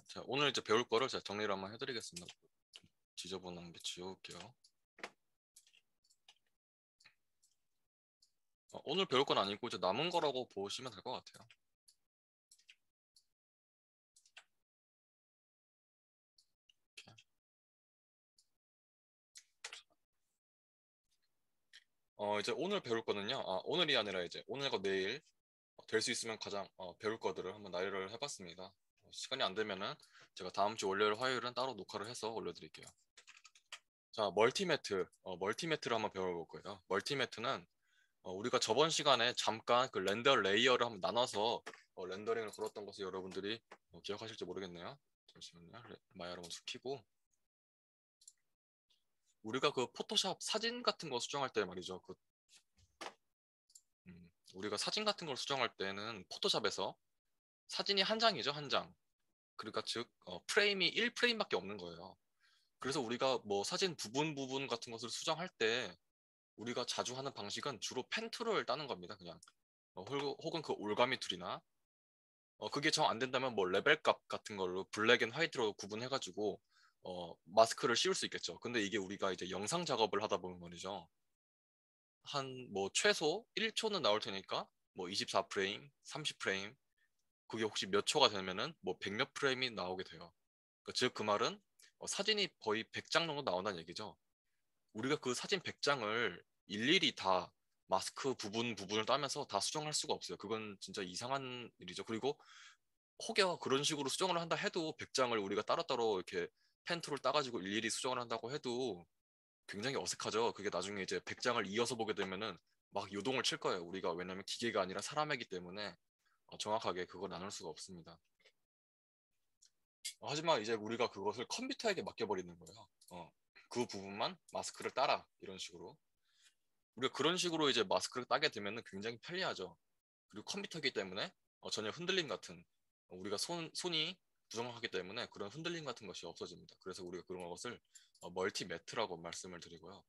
자, 오늘 이제 배울 거를 제가 정리를 한번 해드리겠습니다. 좀 지저분한 게 지워올게요. 오늘 배울 건 아니고 이제 남은 거라고 보시면 될 것 같아요. 이렇게. 이제 오늘 배울 거는요. 오늘이 아니라 이제 오늘과 내일 될 수 있으면 가장 배울 거들을 한번 나열을 해봤습니다. 시간이 안 되면은 제가 다음 주 월요일, 화요일은 따로 녹화를 해서 올려드릴게요. 자, 멀티매트를 한번 배워볼 거예요. 멀티매트는 우리가 저번 시간에 잠깐 그 렌더 레이어를 한번 나눠서 렌더링을 걸었던 것을 여러분들이 기억하실지 모르겠네요. 잠시만요. 마이야를 먼저 켜고 우리가 그 포토샵 사진 같은 거 수정할 때 말이죠. 우리가 사진 같은 걸 수정할 때는 포토샵에서 사진이 한 장이죠, 한 장. 그러니까 즉 프레임이 1프레임밖에 없는 거예요. 그래서 우리가 뭐 사진 부분 같은 것을 수정할 때 우리가 자주 하는 방식은 주로 펜 툴을 따는 겁니다. 그냥 혹은 그 올가미 툴이나 그게 정 안 된다면 뭐 레벨 값 같은 걸로 블랙 앤 화이트로 구분해가지고 마스크를 씌울 수 있겠죠. 근데 이게 우리가 이제 영상 작업을 하다 보면 말이죠. 한 뭐 최소 1초는 나올 테니까 뭐 24프레임, 30프레임 그게 혹시 몇 초가 되면은 뭐 100몇 프레임이 나오게 돼요. 그러니까 즉 그 말은 사진이 거의 100장 정도 나온다는 얘기죠. 우리가 그 사진 100장을 일일이 다 마스크 부분을 따면서 다 수정할 수가 없어요. 그건 진짜 이상한 일이죠. 그리고 혹여 그런 식으로 수정을 한다 해도 100장을 우리가 따로따로 이렇게 펜툴을 따가지고 일일이 수정을 한다고 해도 굉장히 어색하죠. 그게 나중에 이제 100장을 이어서 보게 되면은 막 요동을 칠 거예요. 우리가 왜냐면 기계가 아니라 사람이기 때문에 정확하게 그걸 나눌 수가 없습니다. 하지만 이제 우리가 그것을 컴퓨터에게 맡겨버리는 거예요. 그 부분만 마스크를 따라 이런 식으로. 우리가 그런 식으로 이제 마스크를 따게 되면은 굉장히 편리하죠. 그리고 컴퓨터이기 때문에 전혀 흔들림 같은 우리가 손이 부정하기 때문에 그런 흔들림 같은 것이 없어집니다. 그래서 우리가 그런 것을 멀티매트라고 말씀을 드리고요.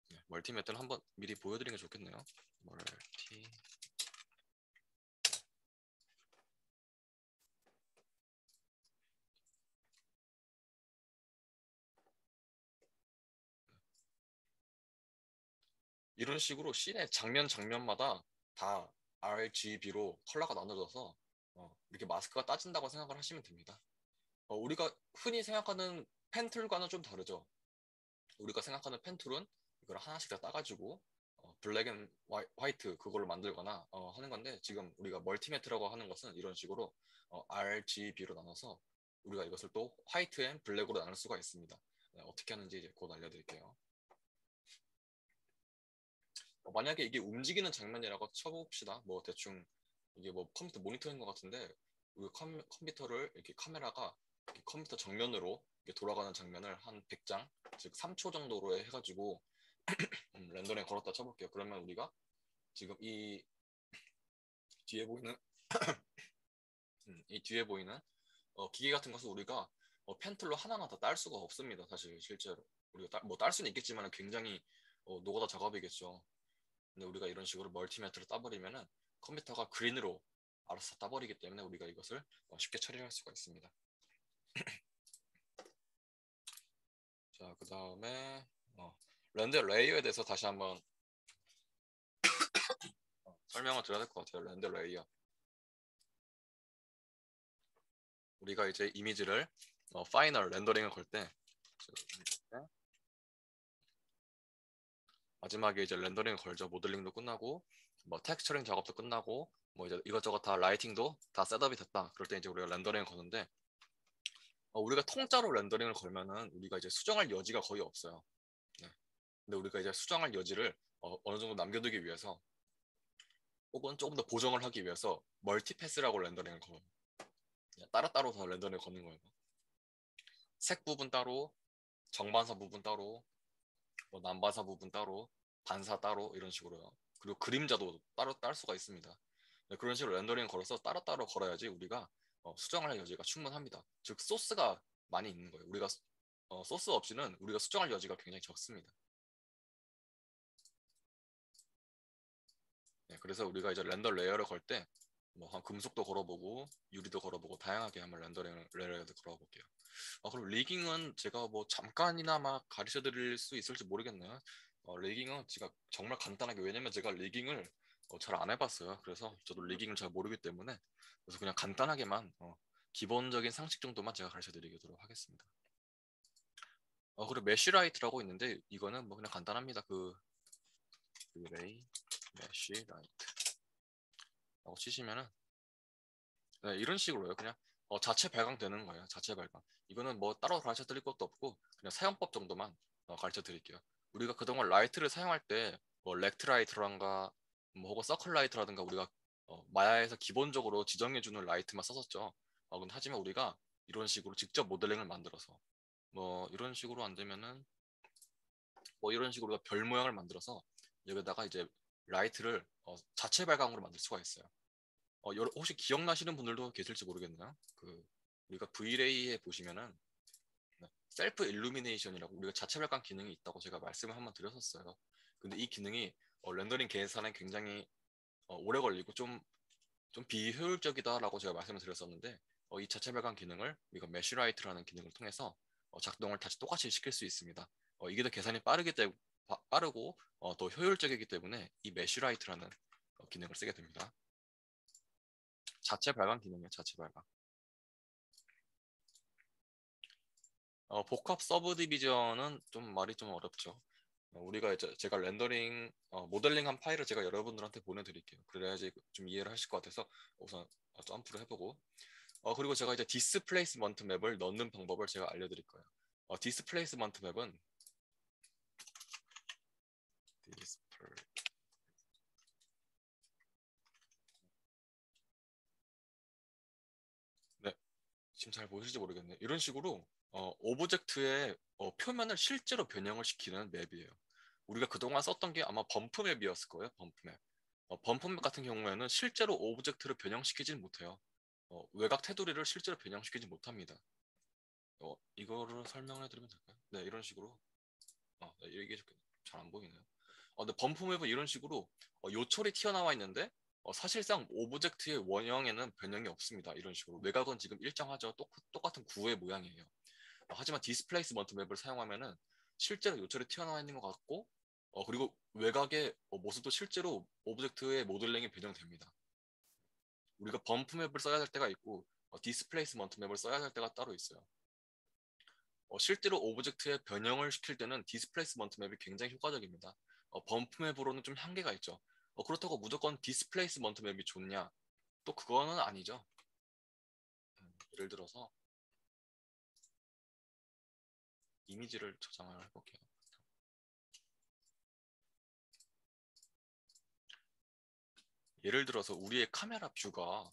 네, 멀티매트는 한번 미리 보여드리는 게 좋겠네요. 멀티 이런 식으로 씬의 장면마다 다 RGB로 컬러가 나눠져서 이렇게 마스크가 따진다고 생각을 하시면 됩니다. 우리가 흔히 생각하는 펜툴과는 좀 다르죠. 우리가 생각하는 펜툴은 이걸 하나씩 다 따가지고 블랙 앤 화이트 그걸로 만들거나 하는 건데 지금 우리가 멀티매트라고 하는 것은 이런 식으로 RGB로 나눠서 우리가 이것을 또 화이트 앤 블랙으로 나눌 수가 있습니다. 네, 어떻게 하는지 이제 곧 알려드릴게요. 만약에 이게 움직이는 장면이라고 쳐봅시다. 뭐 대충 이게 뭐 컴퓨터 모니터인 것 같은데 우리 컴퓨터를 이렇게 카메라가 이렇게 컴퓨터 정면으로 이렇게 돌아가는 장면을 한 100장, 즉 3초 정도로 해가지고 렌더링 걸었다 쳐볼게요. 그러면 우리가 지금 뒤에 보이는 이 뒤에 보이는 기계 같은 것을 우리가 펜툴로 하나하나 다 딸 수가 없습니다. 사실 실제로 우리가 뭐 딸 수는 있겠지만 굉장히 노가다 작업이겠죠. 근데 우리가 이런 식으로 멀티매트를 따버리면은 컴퓨터가 그린으로 알아서 따버리기 때문에 우리가 이것을 쉽게 처리할 수가 있습니다. 자, 그 다음에 렌더 레이어에 대해서 다시 한번 설명을 드려야 될 것 같아요. 렌더 레이어. 우리가 이제 이미지를 파이널 렌더링을 걸 때 마지막에 이제 렌더링을 걸죠. 모델링도 끝나고 뭐 텍스처링 작업도 끝나고 뭐 이제 이것저것 다 라이팅도 다 셋업이 됐다. 그럴 때 이제 우리가 렌더링을 거는데 우리가 통짜로 렌더링을 걸면은 우리가 이제 수정할 여지가 거의 없어요. 네. 근데 우리가 이제 수정할 여지를 어느 정도 남겨두기 위해서 혹은 조금 더 보정을 하기 위해서 멀티패스라고 렌더링을 걸어요. 따로따로 다 렌더링을 거는 거예요. 색 부분 따로, 정반사 부분 따로, 뭐 난반사 부분 따로, 반사 따로 이런 식으로요. 그리고 그림자도 따로 딸 수가 있습니다. 네, 그런 식으로 렌더링 걸어서 따로따로 걸어야지 우리가 수정할 여지가 충분합니다. 즉 소스가 많이 있는 거예요. 우리가 소스 없이는 우리가 수정할 여지가 굉장히 적습니다. 네, 그래서 우리가 이제 렌더 레이어를 걸 때 뭐 한 금속도 걸어보고 유리도 걸어보고 다양하게 한번 렌더링을 걸어볼게요. 그럼 리깅은 제가 뭐 잠깐이나마 가르쳐 드릴 수 있을지 모르겠네요. 리깅은 제가 정말 간단하게, 왜냐면 제가 리깅을 잘 안 해봤어요. 그래서 저도 리깅을 잘 모르기 때문에, 그래서 그냥 간단하게만 기본적인 상식 정도만 제가 가르쳐 드리도록 하겠습니다. 그리고 메쉬라이트라고 있는데 이거는 뭐 그냥 간단합니다. 레이 메쉬라이트라고 치시면은 네, 이런 식으로요. 그냥 자체 발광되는 거예요. 자체 발광. 이거는 뭐 따로 가르쳐 드릴 것도 없고 그냥 사용법 정도만 가르쳐 드릴게요. 우리가 그동안 라이트를 사용할 때 뭐 렉트라이트란가 뭐 혹은 서클라이트라든가 우리가 마야에서 기본적으로 지정해주는 라이트만 썼었죠. 근데 하지만 우리가 이런 식으로 직접 모델링을 만들어서 뭐 이런 식으로 안 되면은 뭐 이런 식으로 별 모양을 만들어서 여기다가 이제 라이트를 자체 발광으로 만들 수가 있어요. 혹시 기억나시는 분들도 계실지 모르겠네요. 우리가 V레이에 보시면은 네, 셀프 일루미네이션이라고 우리가 자체 발광 기능이 있다고 제가 말씀을 한번 드렸었어요. 근데 이 기능이 렌더링 계산에 굉장히 오래 걸리고 좀 비효율적이다라고 제가 말씀을 드렸었는데 이 자체 발광 기능을 우리가 메쉬라이트라는 기능을 통해서 작동을 다시 똑같이 시킬 수 있습니다. 이게 더 계산이 빠르고 더 효율적이기 때문에 이 메쉬라이트라는 기능을 쓰게 됩니다. 자체 발광 기능이에요. 자체 발광. 복합 서브 디비전은 좀 말이 좀 어렵죠. 우리가 이제 제가 렌더링 모델링한 파일을 제가 여러분들한테 보내드릴게요. 그래야지 좀 이해를 하실 것 같아서 우선 점프를 해보고 그리고 제가 이제 디스플레이스먼트 맵을 넣는 방법을 제가 알려드릴 거예요. 디스플레이스먼트 맵은 디스플레이 네, 지금 잘 보실지 모르겠네요. 이런 식으로 오브젝트의 표면을 실제로 변형을 시키는 맵이에요. 우리가 그동안 썼던 게 아마 범프 맵이었을 거예요. 범프 맵. 범프 맵 같은 경우에는 실제로 오브젝트를 변형시키진 못해요. 외곽 테두리를 실제로 변형시키지 못합니다. 이거를 설명을 해드리면 될까요? 네, 이런 식으로. 네, 이게 잘 안 보이네요. 근데 범프 맵은 이런 식으로 요철이 튀어나와 있는데 사실상 오브젝트의 원형에는 변형이 없습니다. 이런 식으로 외곽은 지금 일정하죠. 똑같은 구의 모양이에요. 하지만 디스플레이스먼트 맵을 사용하면은 실제로 요철이 튀어나와 있는 것 같고 그리고 외곽의 모습도 실제로 오브젝트의 모델링이 변형됩니다. 우리가 범프 맵을 써야 할 때가 있고 디스플레이스먼트 맵을 써야 할 때가 따로 있어요. 실제로 오브젝트의 변형을 시킬 때는 디스플레이스먼트 맵이 굉장히 효과적입니다. 범프 맵으로는 좀 한계가 있죠. 그렇다고 무조건 디스플레이스먼트 맵이 좋냐? 또 그거는 아니죠. 예를 들어서 이미지를 저장을 해볼게요. 예를 들어서 우리의 카메라 뷰가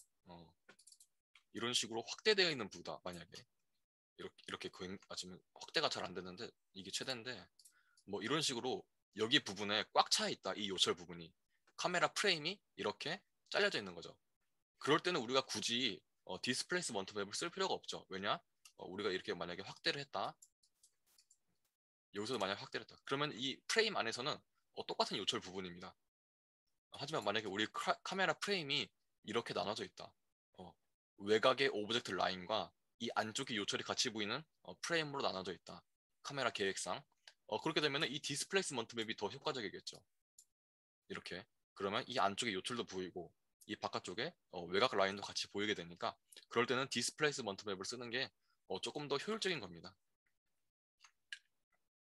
이런 식으로 확대되어 있는 뷰다. 만약에 이렇게 지금 확대가 잘 안 되는데 이게 최대인데 뭐 이런 식으로 여기 부분에 꽉 차 있다. 이 요철 부분이 카메라 프레임이 이렇게 잘려져 있는 거죠. 그럴 때는 우리가 굳이 디스플레이스먼트 맵을 쓸 필요가 없죠. 왜냐? 우리가 이렇게 만약에 확대를 했다. 여기서 만약에 확대를 했다. 그러면 이 프레임 안에서는 똑같은 요철 부분입니다. 하지만 만약에 우리 카메라 프레임이 이렇게 나눠져 있다. 어, 외곽의 오브젝트 라인과 이 안쪽의 요철이 같이 보이는 프레임으로 나눠져 있다. 카메라 계획상. 그렇게 되면 이 디스플레이스먼트 맵이 더 효과적이겠죠. 이렇게. 그러면 이 안쪽에 요철도 보이고 이 바깥쪽에 외곽 라인도 같이 보이게 되니까 그럴 때는 디스플레이스먼트 맵을 쓰는 게 조금 더 효율적인 겁니다.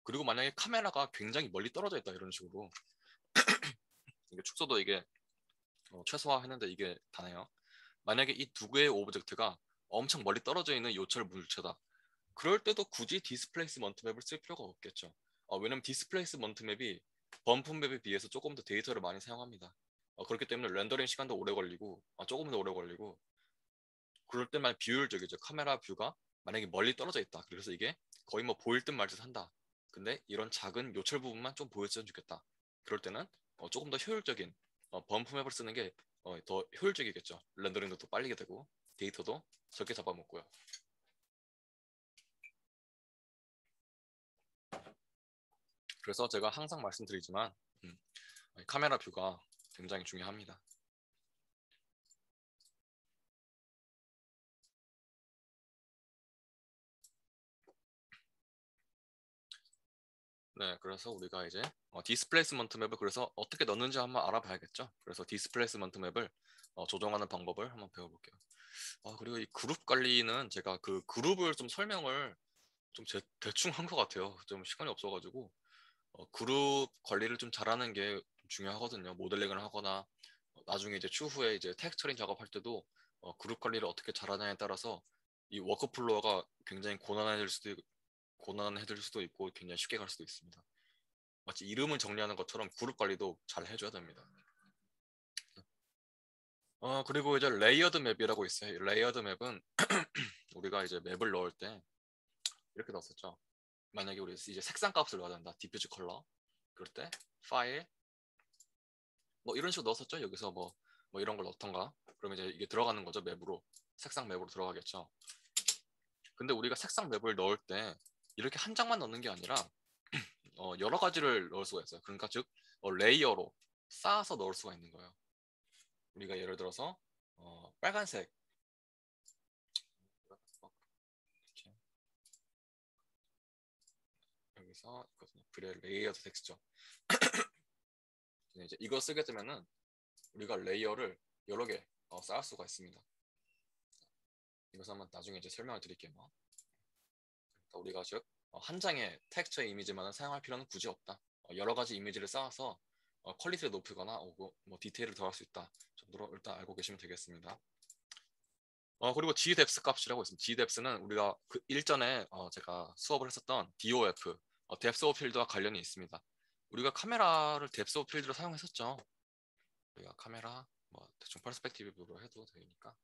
그리고 만약에 카메라가 굉장히 멀리 떨어져 있다 이런 식으로 이게 축소도 이게 최소화했는데 이게 다네요. 만약에 이 두 개의 오브젝트가 엄청 멀리 떨어져 있는 요철 물체다. 그럴 때도 굳이 디스플레이스먼트 맵을 쓸 필요가 없겠죠. 왜냐면 디스플레이스먼트 맵이 범프 맵에 비해서 조금 더 데이터를 많이 사용합니다. 그렇기 때문에 렌더링 시간도 오래 걸리고 조금 더 오래 걸리고 그럴 때만 비효율적이죠. 카메라 뷰가 만약에 멀리 떨어져 있다. 그래서 이게 거의 뭐 보일 듯 말 듯 한다. 근데 이런 작은 요철 부분만 좀 보였으면 좋겠다. 그럴 때는 조금 더 효율적인 범프 맵을 쓰는 게 더 효율적이겠죠. 렌더링도 더 빨리게 되고 데이터도 적게 잡아먹고요. 그래서 제가 항상 말씀드리지만 카메라 뷰가 굉장히 중요합니다. 네, 그래서 우리가 이제 디스플레이스먼트 맵을 그래서 어떻게 넣는지 한번 알아봐야겠죠. 그래서 디스플레이스먼트 맵을 조정하는 방법을 한번 배워볼게요. 그리고 이 그룹 관리는 제가 그 그룹을 좀 설명을 좀 대충 한 것 같아요. 좀 시간이 없어가지고 그룹 관리를 좀 잘하는 게 중요하거든요. 모델링을 하거나 나중에 이제 추후에 이제 텍스처링 작업할 때도 그룹 관리를 어떻게 잘하냐에 따라서 이 워크플로어가 굉장히 고난해질 수도 있고 굉장히 쉽게 갈 수도 있습니다. 마치 이름을 정리하는 것처럼 그룹 관리도 잘 해줘야 됩니다. 그리고 이제 레이어드 맵이라고 있어요. 레이어드 맵은 우리가 이제 맵을 넣을 때 이렇게 넣었었죠. 만약에 우리 이제 색상 값을 넣어야 된다. 디퓨즈 컬러. 그럴 때 파일 뭐 이런 식으로 넣었었죠. 여기서 뭐 이런 걸 넣던가. 그러면 이제 이게 들어가는 거죠. 맵으로. 색상 맵으로 들어가겠죠. 근데 우리가 색상 맵을 넣을 때 이렇게 한 장만 넣는 게 아니라 여러 가지를 넣을 수가 있어요. 그러니까 즉 레이어로 쌓아서 넣을 수가 있는 거예요. 우리가 예를 들어서 빨간색 이렇게 여기서 있거든요. 그래 레이어드 텍스처. 이제 이거 쓰게 되면은 우리가 레이어를 여러 개 쌓을 수가 있습니다. 이것을 한번 나중에 이제 설명을 드릴게요. 그러니까 우리가 즉 한 장의 텍스처 이미지만을 사용할 필요는 굳이 없다. 여러 가지 이미지를 쌓아서 퀄리티를 높이거나 뭐 디테일을 더할 수 있다 정도로 일단 알고 계시면 되겠습니다. 그리고 gdepth 값이라고 있습니다. gdepth는 우리가 그 일전에 제가 수업을 했었던 DOF, depth of field와 관련이 있습니다. 우리가 카메라를 depth of field로 사용했었죠. 우리가 카메라 뭐 대충 퍼스펙티브로 해도 되니까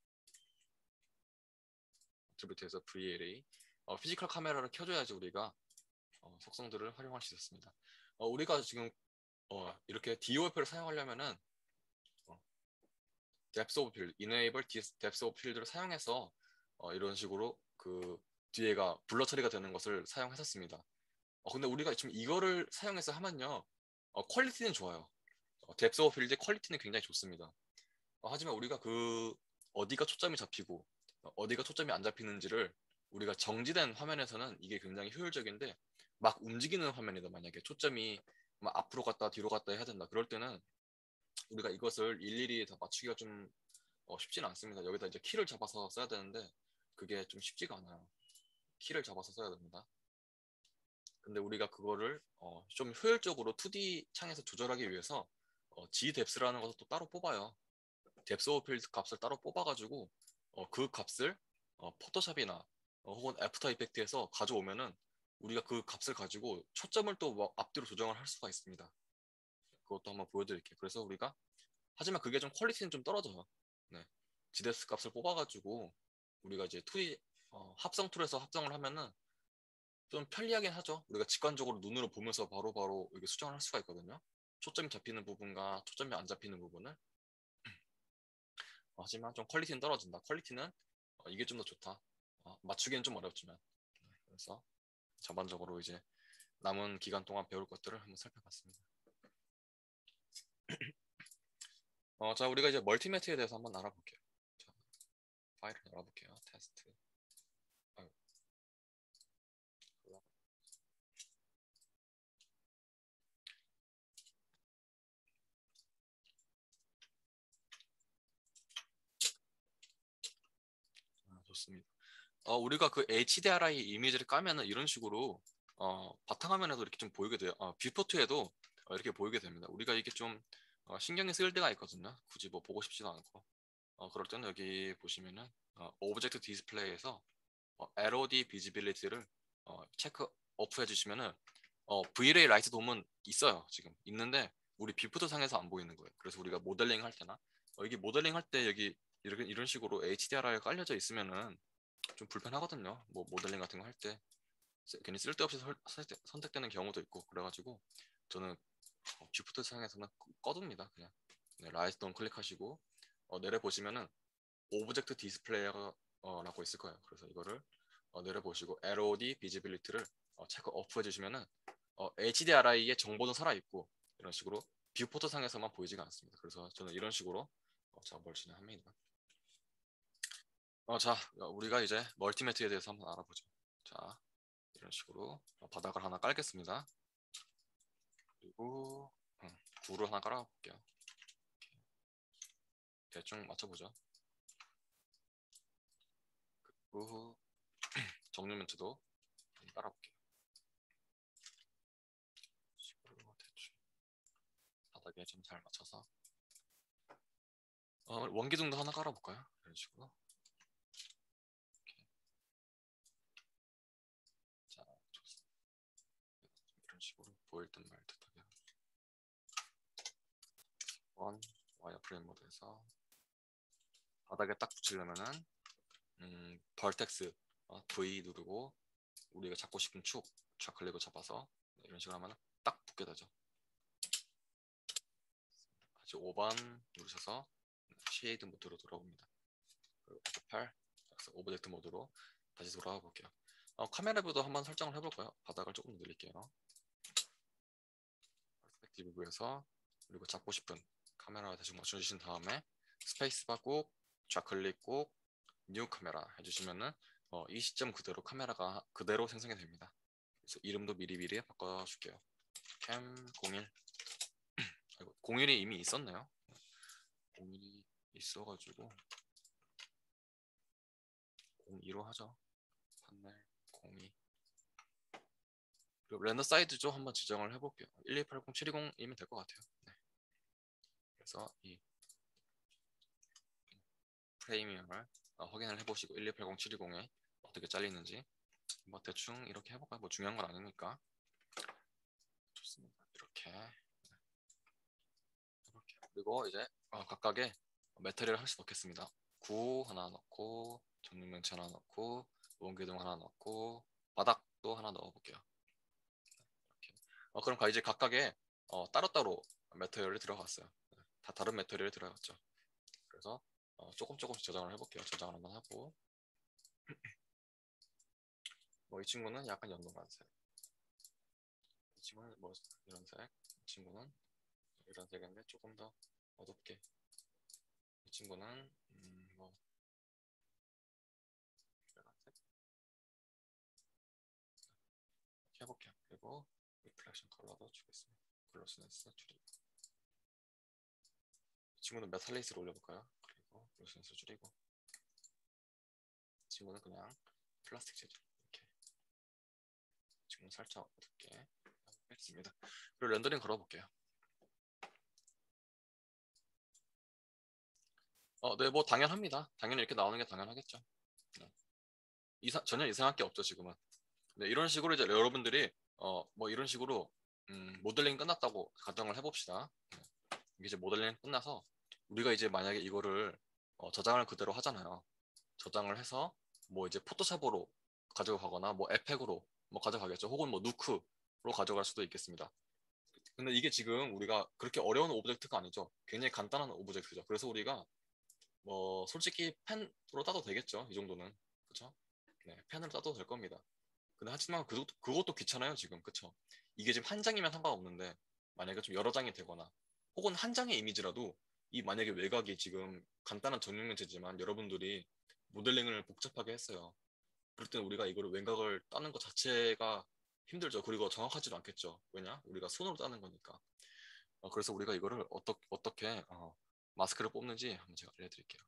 트리뷰트에서 VLA 피지컬 카메라를 켜줘야지 우리가 속성들을 활용할 수 있었습니다. 우리가 지금 이렇게 DOF를 사용하려면은 depth of field, enable depth of field를 사용해서 이런 식으로 그 뒤에가 블러 처리가 되는 것을 사용했었습니다. 근데 우리가 지금 이거를 사용해서 하면요, 퀄리티는 좋아요. depth of field의 퀄리티는 굉장히 좋습니다. 하지만 우리가 그 어디가 초점이 잡히고 어디가 초점이 안 잡히는지를 우리가 정지된 화면에서는 이게 굉장히 효율적인데 막 움직이는 화면이다 만약에 초점이 막 앞으로 갔다 뒤로 갔다 해야 된다 그럴 때는 우리가 이것을 일일이 다 맞추기가 좀 쉽지는 않습니다. 여기다 이제 키를 잡아서 써야 되는데 그게 좀 쉽지가 않아요. 키를 잡아서 써야 됩니다. 근데 우리가 그거를 좀 효율적으로 2D 창에서 조절하기 위해서 gdepth라는 것을 또 따로 뽑아요. depth of field 값을 따로 뽑아가지고 그 값을 포토샵이나 혹은 애프터 이펙트에서 가져오면은 우리가 그 값을 가지고 초점을 또 앞뒤로 조정을 할 수가 있습니다. 그것도 한번 보여드릴게요. 그래서 우리가 하지만 그게 좀 퀄리티는 좀 떨어져요. 네. gdepth 값을 뽑아가지고 우리가 이제 2D 합성 툴에서 합성을 하면은 좀 편리하긴 하죠. 우리가 직관적으로 눈으로 보면서 바로바로 이게 수정을 할 수가 있거든요. 초점이 잡히는 부분과 초점이 안 잡히는 부분을. 하지만 좀 퀄리티는 떨어진다. 퀄리티는 이게 좀 더 좋다. 맞추기는 좀 어렵지만. 그래서 전반적으로 이제 남은 기간 동안 배울 것들을 한번 살펴봤습니다. 자, 우리가 이제 멀티매트에 대해서 한번 알아볼게요. 자, 파일을 열어볼게요. 테스트. 아유, 좋습니다. 우리가 그 HDRI 이미지를 까면은 이런 식으로 바탕화면에도 이렇게 좀 보이게 돼요. 뷰포트에도 이렇게 보이게 됩니다. 우리가 이게 좀 신경이 쓰일 때가 있거든요. 굳이 뭐 보고 싶지도 않고. 그럴 때는 여기 보시면은 오브젝트 디스플레이에서 LOD 비지빌리티를 체크 오프 해주시면은 V-ray 라이트 돔은 있어요. 지금 있는데 우리 뷰포트 상에서 안 보이는 거예요. 그래서 우리가 모델링 할 때나 이게 모델링 할 때 여기 이런 식으로 HDRI가 깔려져 있으면은 좀 불편하거든요. 뭐 모델링 같은 거 할 때 괜히 쓸데없이 선택되는 경우도 있고 그래가지고 저는 뷰포트 상에서는 꺼둡니다. 그냥 라이트 돔 클릭하시고 내려 보시면은 오브젝트 디스플레이라고 있을 거예요. 그래서 이거를 내려보시고 LOD 비지빌리티를 체크 오프 해주시면은 HDRI의 정보는 살아있고 이런 식으로 뷰포트 상에서만 보이지가 않습니다. 그래서 저는 이런 식으로 작업을 진행합니다. 자, 우리가 이제 멀티매트에 대해서 한번 알아보죠. 자, 이런 식으로 바닥을 하나 깔겠습니다. 그리고 9를 하나 깔아볼게요. 대충 맞춰보죠. 그리고 정렬 멘트도 깔아볼게요. 식으로 대충 바닥에 좀 잘 맞춰서 원기둥도 하나 깔아볼까요? 이런 식으로. 자, 좋습니다. 이런 식으로 보일 듯 말 듯하게 와이어프레임 모드에서 바닥에 딱 붙이려면은 벌텍스 V 누르고 우리가 잡고 싶은 축 좌클릭을 잡아서 이런 식으로 하면 딱 붙게 되죠. 다시 5번 누르셔서 쉐이드 모드로 돌아옵니다. 그리고 F8 오브젝트 모드로 다시 돌아와 볼게요. 카메라 뷰도 한번 설정을 해볼까요? 바닥을 조금 늘릴게요. 퍼스펙티브 뷰에서 그리고 잡고 싶은 카메라 대충 맞춰주신 다음에 스페이스바 꼭 좌클릭 꼭 뉴 카메라 해주시면은 이 시점 그대로 카메라가 그대로 생성이 됩니다. 그래서 이름도 미리미리 바꿔줄게요. 캠 01 아이고, 01이 이미 있었네요. 01이 있어가지고 02로 하죠. 판넬 02 그리고 렌더 사이즈도 한번 지정을 해볼게요. 1280720이면 될 것 같아요. 네. 그래서 이 프레임을 확인을 해보시고 1280720에 어떻게 잘리는지 뭐 대충 이렇게 해볼까요? 뭐 중요한 건 아니니까. 좋습니다. 이렇게 해볼게요. 그리고 이제 각각의 메테리얼 하나씩 넣겠습니다. 9 하나 넣고 전등면체 하나 넣고 원기둥 하나 넣고 바닥도 하나 넣어볼게요. 이렇게. 그럼 이제 각각의 따로따로 메테리얼이 들어갔어요. 다 다른 메테리얼이 들어갔죠. 그래서 조금씩 저장을 해볼게요. 저장을 한번 하고 뭐 이 친구는 약간 연노란색, 이 친구는 뭐 이런 색, 이 친구는 이런 색인데 조금 더 어둡게, 이 친구는 뭐 빨간색 이렇게 해볼게요. 그리고 리플렉션 컬러도 주겠습니다. 글로스네스 줄이고, 이 친구는 메탈리스를 올려볼까요? 그리고 글로스네스 줄이고, 이 친구는 그냥 플라스틱 재질 이렇게, 이 친구는 살짝 어둡게 했습니다. 그리고 렌더링 걸어볼게요. 네, 뭐 당연합니다. 당연히 이렇게 나오는 게 당연하겠죠. 네. 전혀 이상할 게 없죠, 지금은. 네, 이런 식으로 이제 여러분들이 뭐 이런 식으로 모델링 끝났다고 가정을 해봅시다. 네. 이게 이제 모델링 끝나서 우리가 이제 만약에 이거를 저장을 그대로 하잖아요. 저장을 해서 뭐 이제 포토샵으로 가져가거나 뭐 에펙으로 뭐 가져가겠죠. 혹은 뭐 누크로 가져갈 수도 있겠습니다. 근데 이게 지금 우리가 그렇게 어려운 오브젝트가 아니죠. 굉장히 간단한 오브젝트죠. 그래서 우리가 뭐 솔직히 펜으로 따도 되겠죠. 이 정도는. 그렇죠? 네, 펜으로 따도 될 겁니다. 근데 하지만 그것도 귀찮아요, 지금. 그쵸? 이게 지금 한 장이면 상관없는데, 만약에 좀 여러 장이 되거나, 혹은 한 장의 이미지라도, 이 만약에 외곽이 지금 간단한 정육면체지만 여러분들이 모델링을 복잡하게 했어요. 그럴 때는 우리가 이거를 외곽을 따는 것 자체가 힘들죠. 그리고 정확하지도 않겠죠. 왜냐? 우리가 손으로 따는 거니까. 그래서 우리가 이거를 어떻게 마스크를 뽑는지 한번 제가 알려드릴게요.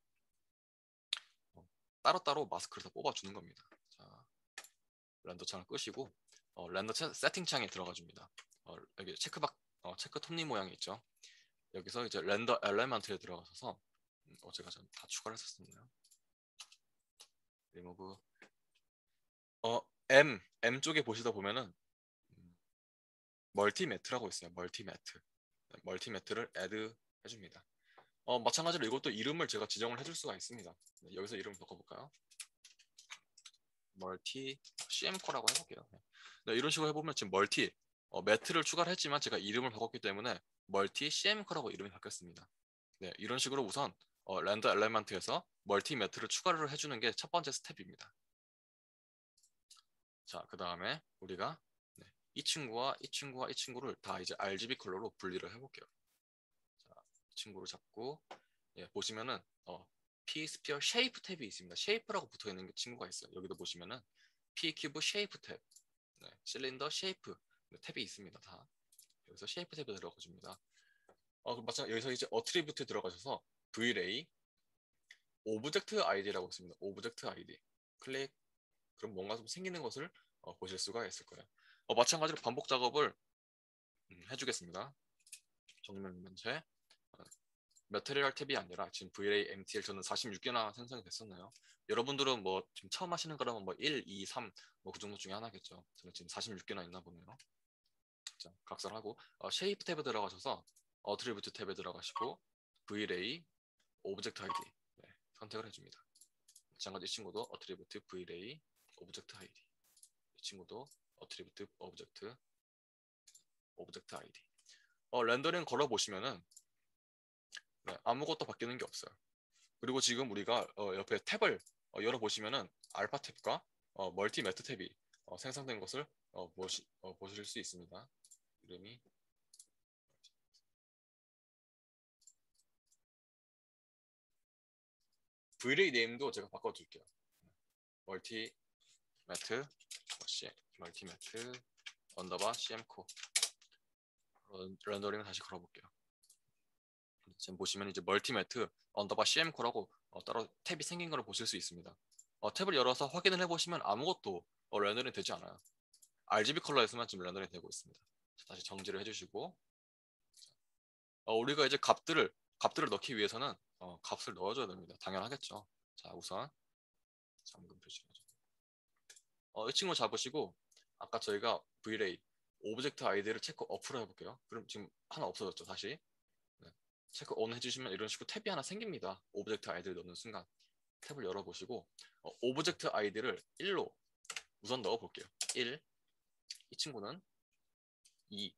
따로따로 마스크를 다 뽑아주는 겁니다. 자, 렌더 창을 끄시고 렌더 세팅 창에 들어가 줍니다. 여기 체크 톱니 모양이 있죠. 여기서 이제 렌더 엘레먼트에 들어가셔서 제가 좀 다 추가를 했었네요. 리무브 M 쪽에 보시다 보면은 멀티 매트라고 있어요. 멀티 매트. 멀티 매트를 애드 해줍니다. 마찬가지로 이것도 이름을 제가 지정을 해줄 수가 있습니다. 네, 여기서 이름 바꿔볼까요? 멀티 CM코라고 해볼게요. 네, 이런 식으로 해보면 지금 멀티 매트를 추가를 했지만 제가 이름을 바꿨기 때문에 멀티 CM코라고 이름이 바뀌었습니다. 네, 이런 식으로 우선 렌더 엘레먼트에서 멀티 매트를 추가를 해주는 게 첫 번째 스텝입니다. 자, 그 다음에 우리가 이 친구와 이 친구와 이 친구를 다 이제 RGB 컬러로 분리를 해볼게요. 자, 이 친구를 잡고 보시면은 P 스피어 쉐이프 탭이 있습니다. 쉐이프라고 붙어 있는 친구가 있어요. 여기도 보시면은 P 큐브 쉐이프 탭, 실린더 쉐이프 탭이 있습니다. 다 여기서 쉐이프 탭에 들어가줍니다. 그럼 마찬가지 여기서 이제 어트리뷰트에 들어가셔서 Vray 오브젝트 아이디라고 있습니다. 오브젝트 아이디 클릭. 그럼 뭔가 좀 생기는 것을 보실 수가 있을 거예요. 마찬가지로 반복 작업을 해주겠습니다. 정면 면체 매트리얼 탭이 아니라 지금 Vray MTL 저는 46개나 생성이 됐었나요? 여러분들은 뭐 지금 처음 하시는 거라면 뭐 1, 2, 3 뭐 그 정도 중에 하나겠죠. 저는 지금 46개나 있나 보네요. 자, 각설하고 쉐이프 탭에 들어가셔서 어트리뷰트 탭에 들어가시고 Vray 오브젝트 아이디 선택을 해줍니다. 마찬가지 이 친구도 어트리뷰트 Vray 오브젝트 아이디 이 친구도 어트리뷰트 오브젝트 아이디 렌더링 걸어보시면은 아무것도 바뀌는 게 없어요. 그리고 지금 우리가 옆에 탭을 열어보시면은 알파 탭과 멀티 매트 탭이 생성된 것을 보실 수 있습니다. 이름이 Vray 네임도 제가 바꿔줄게요. 멀티 매트 멀티 매트 언더바 CM코 렌더링 다시 걸어볼게요. 지금 보시면 이제 멀티 매트 언더바 CM코라고 따로 탭이 생긴 걸 보실 수 있습니다. 탭을 열어서 확인을 해보시면 아무것도 렌더링 되지 않아요. RGB 컬러에서만 지금 렌더링 되고 있습니다. 다시 정지를 해주시고 우리가 이제 값들을 넣기 위해서는 값을 넣어줘야 됩니다. 당연하겠죠. 자 우선 잠금 표시를 이 친구 잡으시고 아까 저희가 Vray 오브젝트 아이디를 체크 어프로 해볼게요. 그럼 지금 하나 없어졌죠. 다시 체크 온 해주시면 이런 식으로 탭이 하나 생깁니다. 오브젝트 아이디를 넣는 순간 탭을 열어보시고 오브젝트 아이디를 1로 우선 넣어볼게요. 1, 이 친구는 2,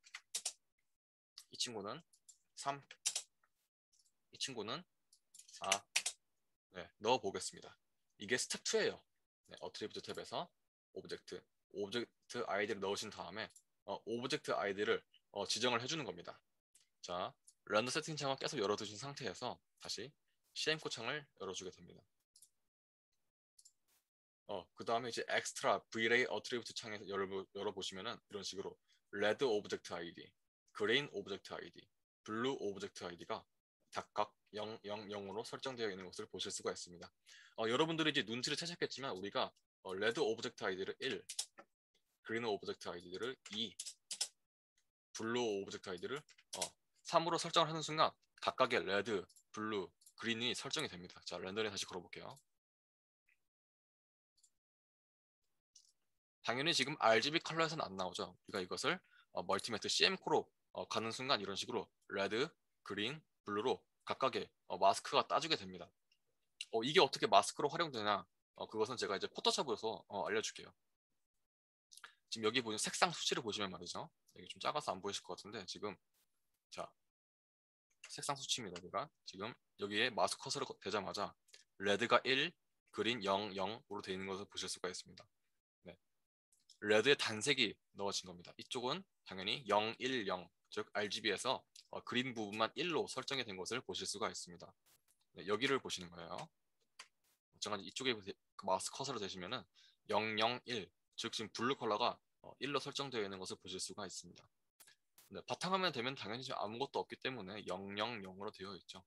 이 친구는 3, 이 친구는 4 넣어보겠습니다. 이게 스텝 2예요. 어트리뷰트 탭에서 오브젝트 아이디를 넣으신 다음에 오브젝트 아이디를 지정을 해주는 겁니다. 자, 렌더 세팅 창을 계속 열어두신 상태에서 다시 CM코 창을 열어주게 됩니다. 그 다음에 이제 엑스트라 Vray 어트리뷰트 창에서 열어보시면은 이런 식으로 레드 오브젝트 아이디, 그린 오브젝트 아이디, 블루 오브젝트 아이디가 각각 0, 0, 0으로 설정되어 있는 것을 보실 수가 있습니다. 여러분들이 이제 눈치를 채셨겠지만 우리가 레드 오브젝트 아이디를 1, 그린 오브젝트 아이디를 2, 블루 오브젝트 아이디를 3으로 설정을 하는 순간 각각의 레드, 블루, 그린이 설정이 됩니다. 자, 렌더링 다시 걸어볼게요. 당연히 지금 RGB 컬러에서는 안 나오죠. 우리가 이것을 멀티매트 CM코로 가는 순간 이런 식으로 레드, 그린, 블루로 각각의 마스크가 따주게 됩니다. 이게 어떻게 마스크로 활용되냐? 그것은 제가 이제 포토샵으로서 알려줄게요. 지금 여기 보시면 색상 수치를 보시면 말이죠. 여기 좀 작아서 안 보이실 것 같은데 지금 자 색상 수치입니다. 여기가 지금 여기에 마우스 커서를 대자마자 레드가 1, 그린 0, 0으로 되어 있는 것을 보실 수가 있습니다. 네. 레드의 단색이 넣어진 겁니다. 이쪽은 당연히 0, 1, 0, 즉 RGB에서 그린 부분만 1로 설정이 된 것을 보실 수가 있습니다. 네, 여기를 보시는 거예요. 마찬가지 이쪽에 그 마우스 커서를 대시면은 0, 0, 1, 즉 지금 블루 컬러가 1로 설정되어 있는 것을 보실 수가 있습니다. 네, 바탕화면 되면 당연히 지금 아무것도 없기 때문에 0, 0, 0으로 되어 있죠.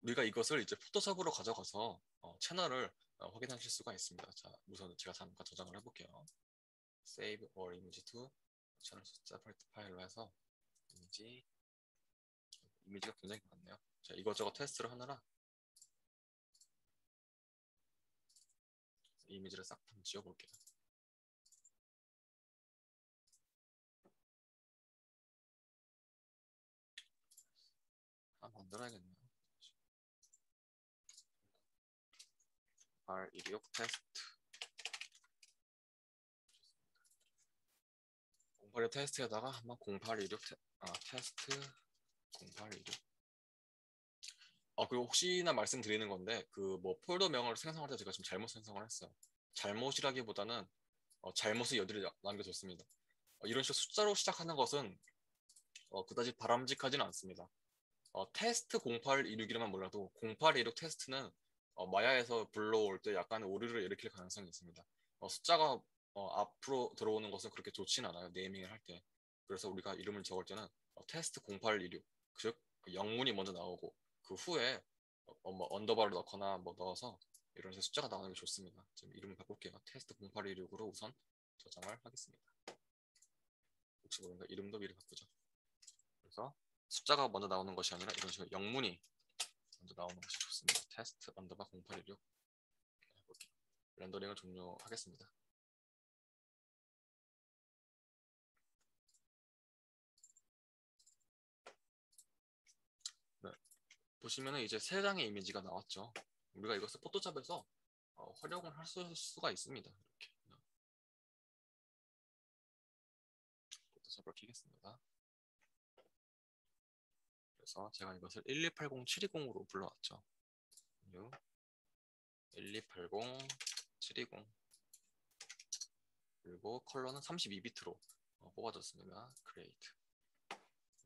우리가 이것을 이제 포토샵으로 가져가서 채널을 확인하실 수가 있습니다. 자, 우선 제가 잠깐 저장을 해볼게요. Save or image to 채널 숫자 파일로 해서 이미지가 굉장히 많네요. 자, 이것저것 테스트를 하느라 이미지를 싹 한번 지워볼게요. 한번 만들어야겠네요. R16 테스트 0816 테스트에다가 한번 0816 테스트 0816 그리고 혹시나 말씀드리는 건데 그 뭐 폴더명을 생성할 때 제가 지금 잘못 생성을 했어요. 잘못이라기보다는 잘못을 여기를 남겨줬습니다. 이런 식으로 숫자로 시작하는 것은 그다지 바람직하지는 않습니다. 테스트 0816이라만 몰라도 0816 테스트는 마야에서 불러올 때 약간의 오류를 일으킬 가능성이 있습니다. 숫자가 앞으로 들어오는 것은 그렇게 좋진 않아요. 네이밍을 할 때. 그래서 우리가 이름을 적을 때는 테스트 0816, 즉 영문이 먼저 나오고 그 후에 뭐 언더바를 넣거나 뭐 넣어서 이런 식으로 숫자가 나오는 게 좋습니다. 지금 이름을 바꿀게요. 테스트 0816으로 우선 저장을 하겠습니다. 혹시 모르니까 이름도 미리 바꾸죠. 그래서 숫자가 먼저 나오는 것이 아니라 이런 식으로 영문이 먼저 나오는 것이 좋습니다. 테스트 언더바 0816 해볼게요. 렌더링을 종료하겠습니다. 네. 보시면은 이제 세 장의 이미지가 나왔죠. 우리가 이것을 포토샵에서 활용을 할 수가 있습니다. 이렇게 포토샵을 키겠습니다. 그래서 제가 이것을 1280720으로 불러왔죠. 1280720 그리고 컬러는 32비트로 뽑아줬습니다. create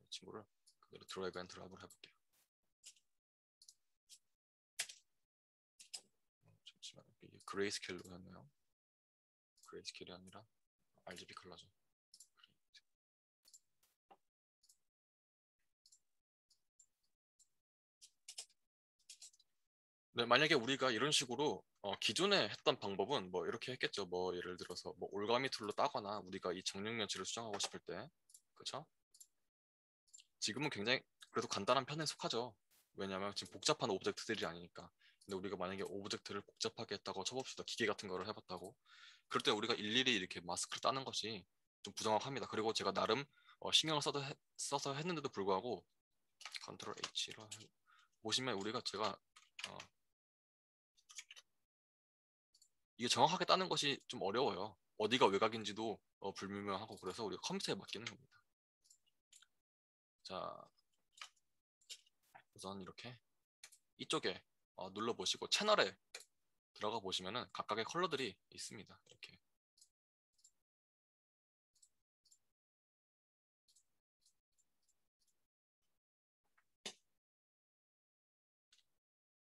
이 친구를 그대로 드래그 앤 드랍을 해볼게요. 잠시만 이게 그레이스케일로 했네요. 그레이스케일이 아니라 RGB 컬러죠. 네, 만약에 우리가 이런 식으로 기존에 했던 방법은 뭐 이렇게 했겠죠. 뭐 예를 들어서 뭐 올가미 툴로 따거나 우리가 이 정육면체를 수정하고 싶을 때, 그렇죠? 지금은 굉장히 그래도 간단한 편에 속하죠. 왜냐하면 지금 복잡한 오브젝트들이 아니니까. 근데 우리가 만약에 오브젝트를 복잡하게 했다고 쳐봅시다. 기계 같은 거를 해봤다고. 그럴 때 우리가 일일이 이렇게 마스크를 따는 것이 좀 부정확합니다. 그리고 제가 나름 신경을 써서 했는데도 불구하고 컨트롤 H로 보시면 우리가 제가 어, 이게 정확하게 따는 것이 좀 어려워요. 어디가 외곽인지도 불분명하고 그래서 우리가 컴퓨터에 맡기는 겁니다. 자, 우선 이렇게 이쪽에 눌러보시고 채널에 들어가 보시면은 각각의 컬러들이 있습니다. 이렇게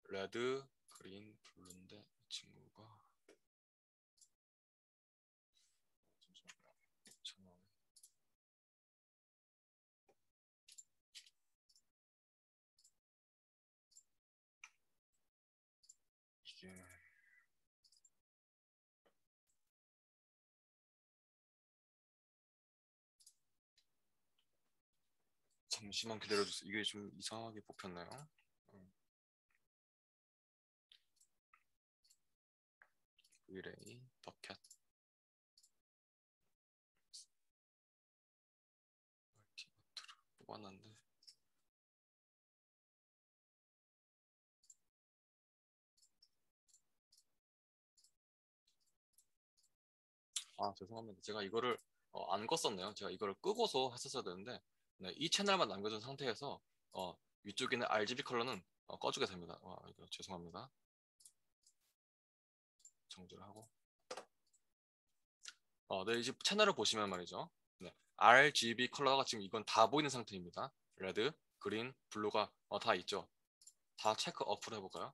레드, 그린, 블루인데 이 친구가 잠시만요. 이게 잠시만 기다려주세요. 이게 좀 이상하게 뽑혔나요? 위레이, 버켓, 멀티버트를 뽑았는데 죄송합니다. 제가 이거를 안 껐었네요. 제가 이거를 끄고서 했었어야 되는데 네, 이 채널만 남겨둔 상태에서 위쪽에 있는 RGB 컬러는 꺼주게 됩니다. 이거 죄송합니다. 정지를 하고 네, 이제 채널을 보시면 말이죠. 네, RGB 컬러가 지금 이건 다 보이는 상태입니다. 레드, 그린, 블루가 다 있죠. 다 체크 어플 해볼까요?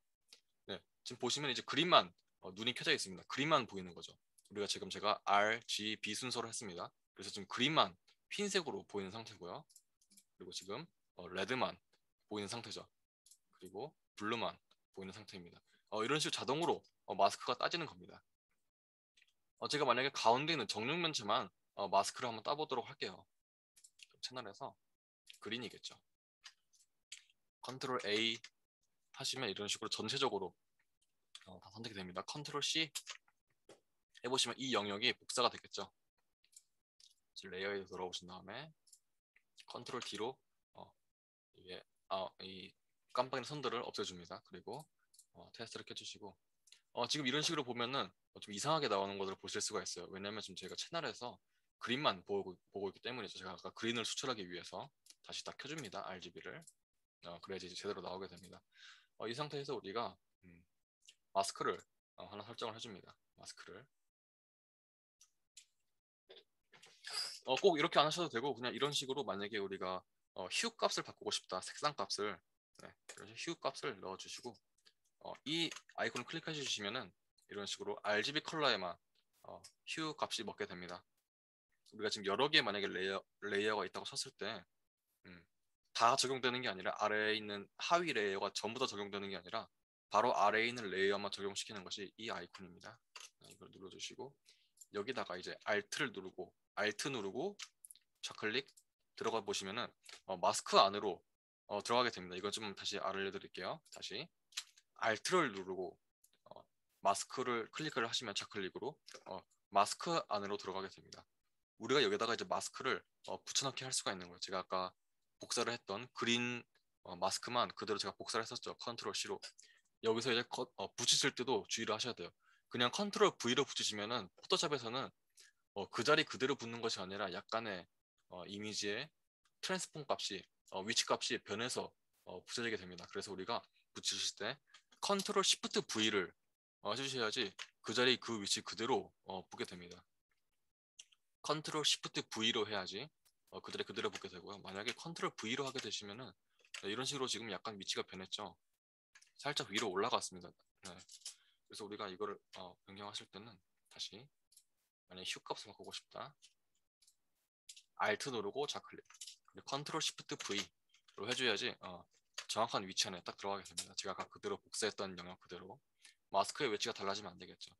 네, 지금 보시면 이제 그린만 눈이 켜져 있습니다. 그린만 보이는 거죠. 우리가 지금 제가 RGB 순서로 했습니다. 그래서 지금 그린만 흰색으로 보이는 상태고요. 그리고 지금 레드만 보이는 상태죠. 그리고 블루만 보이는 상태입니다. 이런 식으로 자동으로 마스크가 따지는 겁니다. 제가 만약에 가운데 있는 정육면체만 마스크를 한번 따보도록 할게요. 채널에서 그린이겠죠. 컨트롤 A 하시면 이런 식으로 전체적으로 다 선택이 됩니다. 컨트롤 C 해보시면 이 영역이 복사가 되겠죠. 레이어에 돌아오신 다음에 컨트롤 D로 이게 이 깜빡이는 선들을 없애줍니다. 그리고 테스트를 켜주시고 지금 이런 식으로 보면은 좀 이상하게 나오는 것을 보실 수가 있어요. 왜냐면 지금 제가 채널에서 그린만 보고 있기 때문이죠. 제가 아까 그린을 수출하기 위해서 다시 다 켜줍니다. RGB를. 그래야지 이제 제대로 나오게 됩니다. 이 상태에서 우리가 마스크를 하나 설정을 해줍니다. 마스크를 꼭 이렇게 안 하셔도 되고 그냥 이런 식으로 만약에 우리가 휴 값을 바꾸고 싶다. 색상 값을 네, 이런 휴 값을 넣어주시고 이 아이콘을 클릭해 주시면은 이런 식으로 RGB 컬러에만 휴 값이 먹게 됩니다. 우리가 지금 여러 개 만약에 레이어가 있다고 쳤을 때 다 적용되는 게 아니라 아래에 있는 하위 레이어가 전부 다 적용되는 게 아니라 바로 아래에 있는 레이어만 적용시키는 것이 이 아이콘입니다. 이걸 눌러주시고 여기다가 이제 Alt 누르고 좌클릭 들어가 보시면은 마스크 안으로 들어가게 됩니다. 이건 좀 다시 알려드릴게요. 다시 Alt를 누르고 마스크를 클릭을 하시면 좌클릭으로 마스크 안으로 들어가게 됩니다. 우리가 여기다가 이제 마스크를 붙여넣기 할 수가 있는 거예요. 제가 아까 복사를 했던 그린 마스크만 그대로 제가 복사를 했었죠. 컨트롤 C로. 여기서 이제 붙이실 때도 주의를 하셔야 돼요. 그냥 컨트롤 V로 붙이시면은 포토샵에서는 그 자리 그대로 붙는 것이 아니라 약간의 이미지의 트랜스폼 값이 위치 값이 변해서 붙여지게 됩니다. 그래서 우리가 붙이실 때 컨트롤 시프트 V를 해주셔야지 그 자리 그 위치 그대로 보게 됩니다. 컨트롤 시프트 V로 해야지 그 자리 그대로 보게 되고요. 만약에 컨트롤 V로 하게 되시면은 이런 식으로 지금 약간 위치가 변했죠. 살짝 위로 올라갔습니다. 네. 그래서 우리가 이거를 변경하실 때는 다시 만약에 휴 값을 바꾸고 싶다. Alt 누르고 좌클릭. 컨트롤 시프트 V로 해줘야지 정확한 위치 안에 딱 들어가게 됩니다. 제가 아까 그대로 복사했던 영역 그대로. 마스크의 위치가 달라지면 안 되겠죠.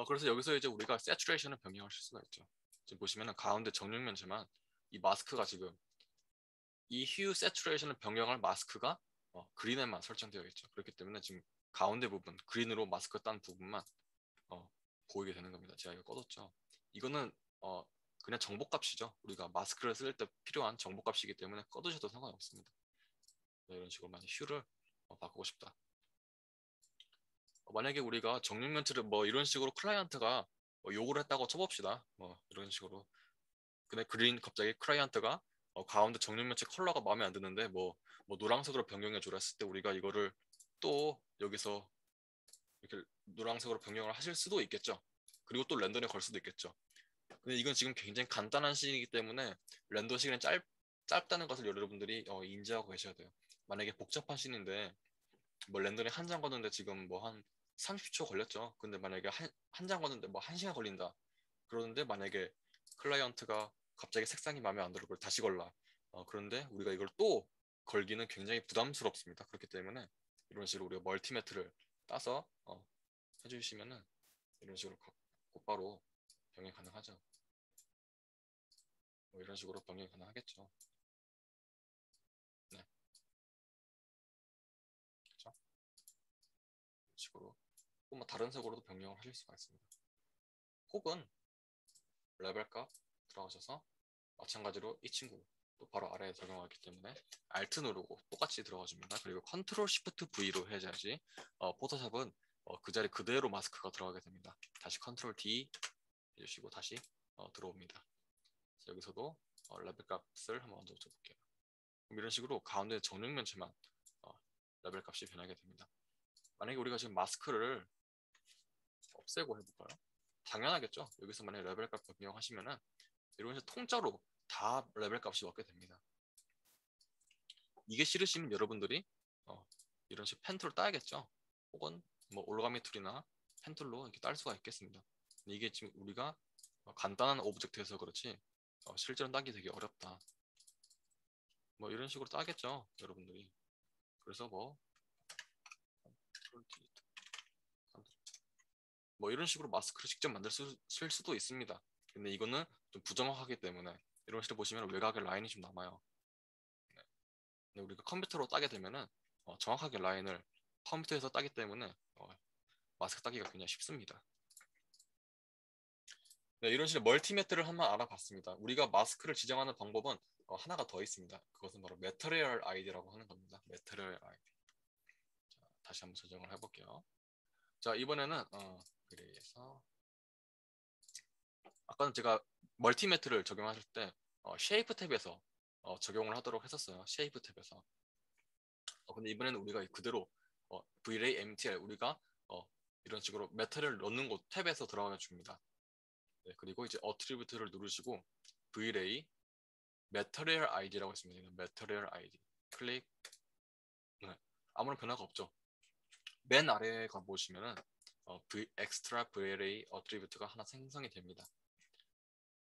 그래서 여기서 이제 우리가 세츄레이션을 변경하실 수가 있죠. 지금 보시면은 가운데 정육면체만 이 마스크가 지금 이 휴 세츄레이션을 변경할 마스크가 그린에만 설정되어 있죠. 그렇기 때문에 지금 가운데 부분 그린으로 마스크 딴 부분만 보이게 되는 겁니다. 제가 이거 꺼뒀죠. 이거는 그냥 정보값이죠. 우리가 마스크를 쓸 때 필요한 정보값이기 때문에 꺼두셔도 상관없습니다. 네, 이런 식으로 만약 휴를 바꾸고 싶다. 만약에 우리가 정육면체를 뭐 이런 식으로 클라이언트가 요구를 했다고 쳐봅시다. 뭐 이런 식으로. 근데 갑자기 클라이언트가 가운데 정육면체 컬러가 마음에 안 드는데 뭐 노란색으로 변경해 주라 했을 때 우리가 이거를 또 여기서 이렇게 노란색으로 변경을 하실 수도 있겠죠. 그리고 또 렌더링 걸 수도 있겠죠. 근데 이건 지금 굉장히 간단한 씬이기 때문에 렌더 시간이 짧다는 것을 여러분들이 인지하고 계셔야 돼요. 만약에 복잡한 씬인데 뭐 렌더링 한 장 걷는데 지금 뭐 한 30초 걸렸죠. 근데 만약에 한 장 걷는데 뭐 1시간 걸린다. 그러는데 만약에 클라이언트가 갑자기 색상이 마음에 안 들고 다시 걸라. 그런데 우리가 이걸 또 걸기는 굉장히 부담스럽습니다. 그렇기 때문에 이런 식으로 우리가 멀티매트를 따서 해주시면은 이런 식으로 곧바로 병행 가능하죠. 뭐 이런 식으로 병행 가능하겠죠. 네, 그렇죠. 이런 식으로 또 뭐 다른 색으로도 변경을 하실 수가 있습니다. 혹은 레벨 값 들어가셔서 마찬가지로 이 친구 또 바로 아래에 적용하기 때문에 Alt 누르고 똑같이 들어가 줍니다. 그리고 컨트롤 시프트 V로 해야지 포토샵은 그 자리 그대로 마스크가 들어가게 됩니다. 다시 컨트롤 D 해주시고 다시 들어옵니다. 여기서도 레벨 값을 한번 얹어 볼게요. 이런 식으로 가운데 정육면체만 레벨 값이 변하게 됩니다. 만약에 우리가 지금 마스크를 없애고 해볼까요? 당연하겠죠. 여기서 만약에 레벨 값 변경하시면은 이런 식으로 통짜로 다 레벨 값이 먹게 됩니다. 이게 싫으시면 여러분들이 이런 식으로 펜툴을 따야겠죠. 혹은 뭐 올가미 툴이나 펜툴로 이렇게 딸 수가 있겠습니다. 근데 이게 지금 우리가 간단한 오브젝트여서 그렇지 실제로 따기 되게 어렵다. 뭐 이런 식으로 따겠죠, 여러분들이. 그래서 뭐 이런 식으로 마스크를 직접 만들 수도 있습니다. 근데 이거는 좀 부정확하기 때문에 이런 식으로 보시면 외곽에 라인이 좀 남아요. 네. 근데 우리가 컴퓨터로 따게 되면은 정확하게 라인을 컴퓨터에서 따기 때문에 마스크 따기가 굉장히 쉽습니다. 네, 이런 식으로 멀티매트를 한번 알아봤습니다. 우리가 마스크를 지정하는 방법은 하나가 더 있습니다. 그것은 바로 Material ID라고 하는 겁니다. Material ID. 자, 다시 한번 조정을 해볼게요. 자, 이번에는 그래서 아까는 제가 멀티매트를 적용하실 때 쉐이프 탭에서 적용을 하도록 했었어요. 쉐이프 탭에서. 근데 이번에는 우리가 그대로 V-Ray MTL 우리가 이런 식으로 매트를 넣는 곳 탭에서 들어가 줍니다. 네, 그리고 이제 어트리뷰트를 누르시고 V-Ray Material ID라고 있습니다. Material ID 클릭. 네, 아무런 변화가 없죠. 맨 아래에 가보시면은 extra VLA 어트리뷰트가 하나 생성이 됩니다.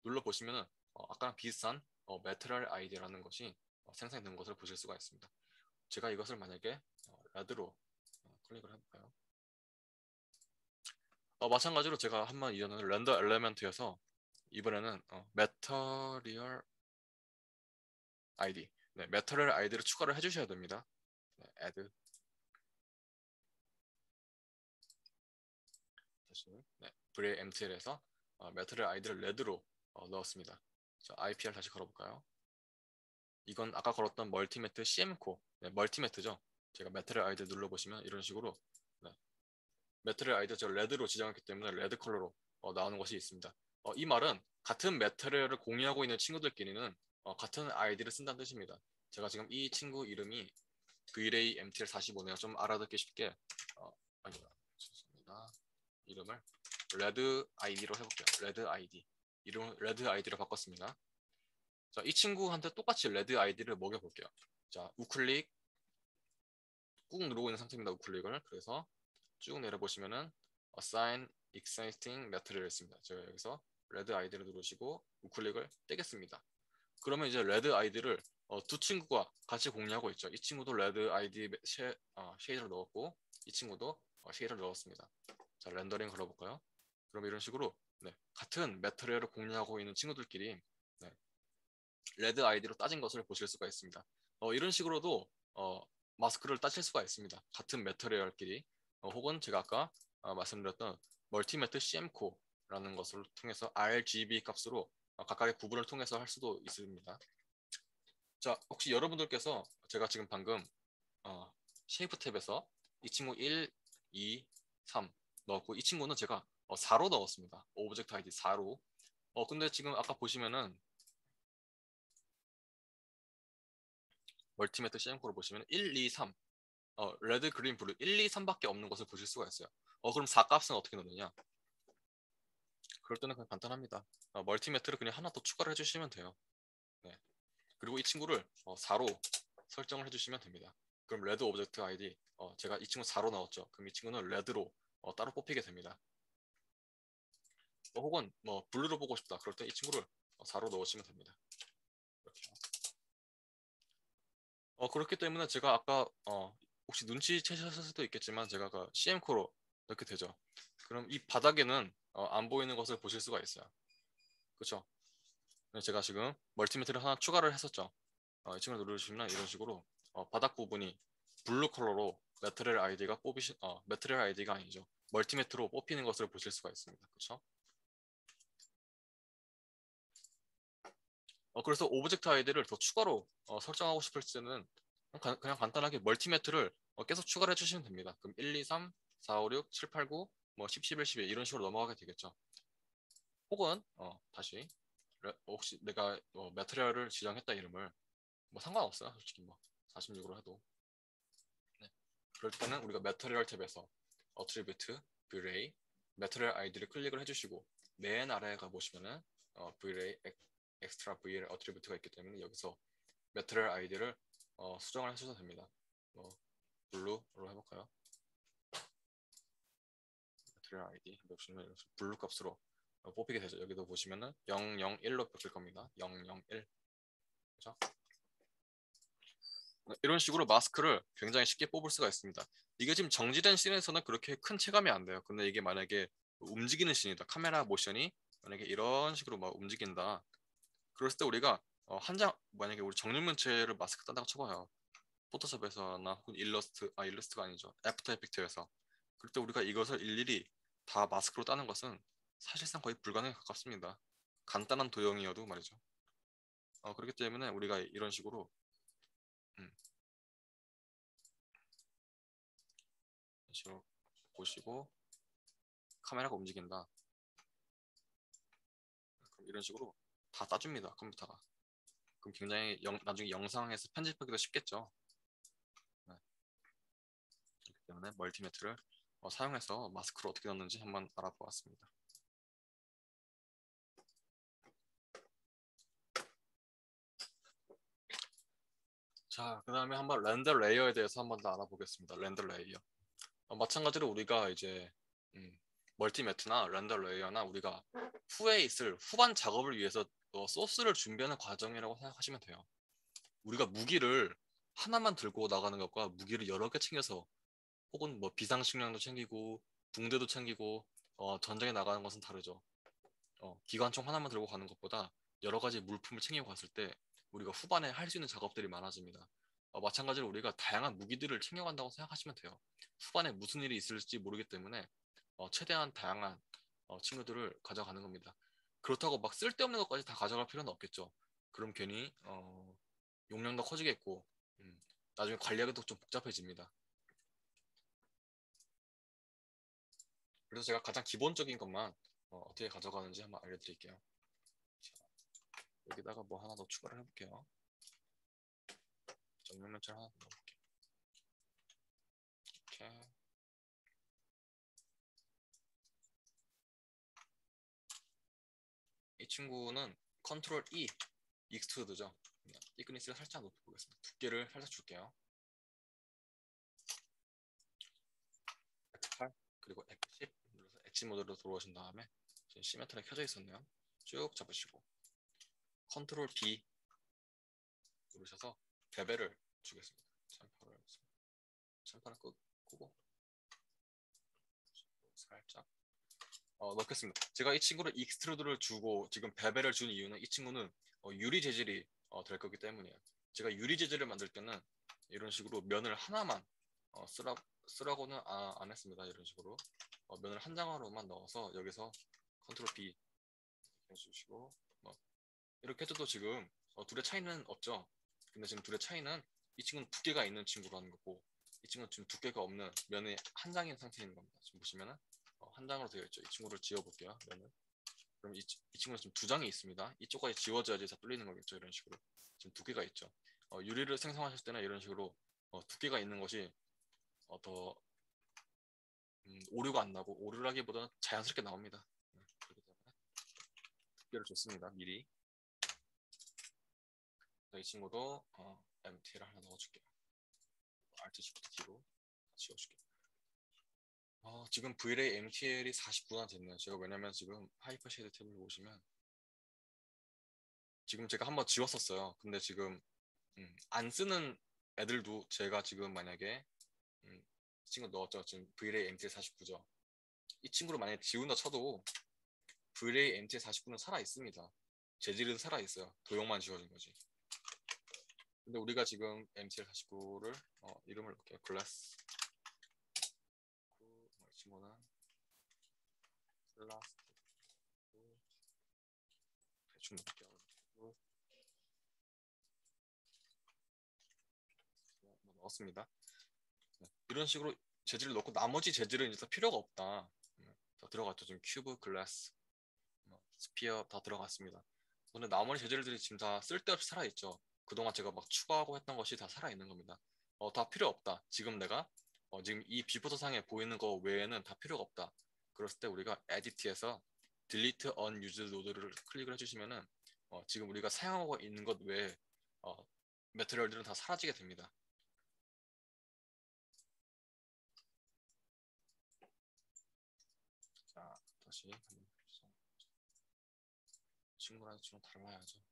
눌러보시면은 아까랑 비슷한 material ID라는 것이 생성이 된 것을 보실 수가 있습니다. 제가 이것을 만약에 레드로 클릭을 해볼까요? 마찬가지로 제가 한번 이전에는 렌더 엘리멘트여서 이번에는 material ID, 네, material ID를 추가를 해주셔야 됩니다. 네, add 다시 네, VMTL에서 material ID를 레드로 넣었습니다. 자, IPR 다시 걸어볼까요? 이건 아까 걸었던 멀티매트 CM코, 네, 멀티매트죠. 제가 material ID 눌러보시면 이런 식으로 네, material ID 제가 레드로 지정했기 때문에 레드 컬러로 나오는 것이 있습니다. 이 말은 같은 메테리얼을 공유하고 있는 친구들끼리는 같은 아이디를 쓴다는 뜻입니다. 제가 지금 이 친구 이름이 VLA MTL45네요. 좀 알아듣기 쉽게 아니다. 죄송합니다. 이름을 레드 아이디로 해볼게요. 레드 아이디. 이름 레드 아이디로 바꿨습니다. 자, 이 친구한테 똑같이 레드 아이디를 먹여볼게요. 자, 우클릭 꾹 누르고 있는 상태입니다. 우클릭을. 그래서 쭉 내려보시면은 assign existing material 있습니다. 제가 여기서 레드 아이디를 누르시고 우클릭을 떼겠습니다. 그러면 이제 레드 아이디를 두 친구가 같이 공유하고 있죠. 이 친구도 레드 아이디 쉐이더를 넣었고 이 친구도 쉐이더를 넣었습니다. 자, 렌더링 걸어볼까요? 그럼 이런 식으로 네, 같은 매트리얼을 공유하고 있는 친구들끼리 네, 레드 아이디로 따진 것을 보실 수가 있습니다. 이런 식으로도 마스크를 따실 수가 있습니다. 같은 매트리얼끼리 혹은 제가 아까 말씀드렸던 멀티매트 CM코라는 것을 통해서 RGB 값으로 각각의 구분을 통해서 할 수도 있습니다. 자, 혹시 여러분들께서 제가 지금 방금 쉐이프 탭에서 이 친구 1, 2, 3 넣었고 이 친구는 제가 4로 넣었습니다. 오브젝트 아이디 4로. 근데 지금 아까 보시면은 멀티매트 CM코를 보시면 1, 2, 3 레드, 그린, 블루 1, 2, 3밖에 없는 것을 보실 수가 있어요. 그럼 4 값은 어떻게 넣느냐? 그럴 때는 그냥 간단합니다. 멀티매트를 그냥 하나 더 추가를 해주시면 돼요. 네. 그리고 이 친구를 4로 설정을 해주시면 됩니다. 그럼 레드 오브젝트 아이디 제가 이 친구 4로 넣었죠. 그럼 이 친구는 레드로 따로 뽑히게 됩니다. 혹은 뭐 블루로 보고 싶다. 그럴 때 이 친구를 4로 넣으시면 됩니다. 이렇게. 그렇기 때문에 제가 아까 혹시 눈치채셨을 수도 있겠지만 제가 그 CM코로 넣게 되죠. 그럼 이 바닥에는 안 보이는 것을 보실 수가 있어요. 그렇죠? 제가 지금 멀티미터를 하나 추가를 했었죠. 이 친구를 누르시면 이런 식으로 바닥 부분이 블루 컬러로 매트리얼 아이디가 매트리얼 아이디가 아니죠. 멀티매트로 뽑히는 것을 보실 수가 있습니다. 그렇죠? 그래서 오브젝트 아이디를 더 추가로 설정하고 싶을 때는 그냥 간단하게 멀티매트를 계속 추가를 해주시면 됩니다. 그럼 1, 2, 3, 4, 5, 6, 7, 8, 9, 뭐 10, 11, 12 이런 식으로 넘어가게 되겠죠. 혹은 다시 혹시 내가 매트리얼을 지정했다 이름을 뭐 상관없어요. 솔직히 뭐 46으로 해도. 네. 그럴 때는 우리가 매트리얼 탭에서 어트리뷰트, VLA, 매트리얼 아이디를 클릭을 해주시고 맨 아래에 가보시면은 VLA, 엑스트라 VL 어트리뷰트가 있기 때문에 여기서 매트리얼 아이디를 수정을 하셔도 됩니다. 블루로 해볼까요? 매트리얼 아이디 보시면 블루 값으로 뽑히게 되죠. 여기도 보시면은 001로 뽑힐 겁니다. 001. 그렇죠? 이런 식으로 마스크를 굉장히 쉽게 뽑을 수가 있습니다. 이게 지금 정지된 씬에서는 그렇게 큰 체감이 안 돼요. 근데 이게 만약에 움직이는 씬이다. 카메라 모션이 만약에 이런 식으로 막 움직인다. 그랬을 때 우리가 한 장 만약에 우리 정육면체를 마스크 딴다고 쳐봐요. 포토샵에서나 혹은 일러스트가 아니죠. 애프터 이펙트에서. 그럴 때 우리가 이것을 일일이 다 마스크로 따는 것은 사실상 거의 불가능에 가깝습니다. 간단한 도형이어도 말이죠. 그렇기 때문에 우리가 이런 식으로 음, 이런 식으로 보시고 카메라가 움직인다. 그럼 이런 식으로 다 따줍니다. 컴퓨터가. 그럼 굉장히 나중에 영상에서 편집하기도 쉽겠죠. 네. 그렇기 때문에 멀티매트를 사용해서 마스크를 어떻게 넣는지 한번 알아보았습니다. 자, 그 다음에 한번 렌더 레이어에 대해서 한번 더 알아보겠습니다. 렌더 레이어. 마찬가지로 우리가 이제 멀티매트나 렌더 레이어나 우리가 후에 있을 후반 작업을 위해서 소스를 준비하는 과정이라고 생각하시면 돼요. 우리가 무기를 하나만 들고 나가는 것과 무기를 여러 개 챙겨서 혹은 뭐 비상식량도 챙기고 붕대도 챙기고 전쟁에 나가는 것은 다르죠. 기관총 하나만 들고 가는 것보다 여러 가지 물품을 챙기고 갔을 때 우리가 후반에 할 수 있는 작업들이 많아집니다. 마찬가지로 우리가 다양한 무기들을 챙겨간다고 생각하시면 돼요. 후반에 무슨 일이 있을지 모르기 때문에 최대한 다양한 친구들을 가져가는 겁니다. 그렇다고 막 쓸데없는 것까지 다 가져갈 필요는 없겠죠. 그럼 괜히 용량도 커지겠고 나중에 관리하기도 좀 복잡해집니다. 그래서 제가 가장 기본적인 것만 어떻게 가져가는지 한번 알려드릴게요. 자, 여기다가 뭐 하나 더 추가를 해볼게요. 정면면체 하나 더 넣어볼게요. 이렇게. 이 친구는 컨트롤 E, 익스트루드죠. 티크니스를 살짝 높여보겠습니다. 두께를 살짝 줄게요. F8 그리고 F10 눌러서 엣지 모드로 들어오신 다음에 지금 시메트리 켜져 있었네요. 쭉 잡으시고 컨트롤 B 누르셔서 베벨을 주겠습니다. 챔퍼를 끄고 살짝 넣겠습니다. 제가 이 친구를 익스트루드를 주고 지금 베벨을 준 이유는 이 친구는 유리 재질이 될 거기 때문이에요. 제가 유리 재질을 만들 때는 이런 식으로 면을 하나만 쓰라고는 안 했습니다. 이런 식으로 면을 한 장으로만 넣어서 여기서 컨트롤 B 해주시고 이렇게 해줘도 지금 둘의 차이는 없죠. 근데 지금 둘의 차이는 이 친구는 두께가 있는 친구라는 거고 이 친구는 지금 두께가 없는 면이 한 장인 상태인 겁니다. 지금 보시면은 한 장으로 되어 있죠. 이 친구를 지워볼게요. 면을. 그럼 이 친구는 지금 두 장이 있습니다. 이쪽까지 지워져야지 다 뚫리는 거겠죠. 이런 식으로 지금 두께가 있죠. 유리를 생성하실 때는 이런 식으로 두께가 있는 것이 더 오류가 안 나고 오류라기보다는 자연스럽게 나옵니다. 그렇기 때문에 두께를 줬습니다. 미리. 이 친구도 MT를 하나 넣어줄게요. Alt Shift T로 지워줄게요. 지금 V-Ray MTL이 49나 됐네요. 제가 왜냐면 지금 하이퍼 쉐이드 탭을 보시면 지금 제가 한번 지웠었어요. 근데 지금 안 쓰는 애들도 제가 지금 만약에 이 친구 넣었죠. 지금 V-Ray MTL 49죠. 이 친구를 만약에 지운다 쳐도 V-Ray MTL 49는 살아 있습니다. 재질은 살아 있어요. 도형만 지워진 거지. 근데 우리가 지금 MTL 49를 이름을 넣을게요. 글래스. 이 친구는 플라스틱. 대충 넣을게요. 넣었습니다. 이런 식으로 재질을 넣고 나머지 재질은 이제 필요가 없다. 다 들어갔죠. 지금 큐브, 글래스, 스피어 다 들어갔습니다. 근데 나머지 재질들이 지금 다 쓸데없이 살아있죠. 그동안 제가 막 추가하고 했던 것이 다 살아있는 겁니다. 다 필요 없다. 지금 내가 지금 이 비포토상에 보이는 거 외에는 다 필요가 없다. 그랬을 때 우리가 에디트에서 delete unused node를 클릭을 해주시면은 지금 우리가 사용하고 있는 것 외에 매트리얼들은 다 사라지게 됩니다. 자, 다시 친구랑 좀 달라야죠.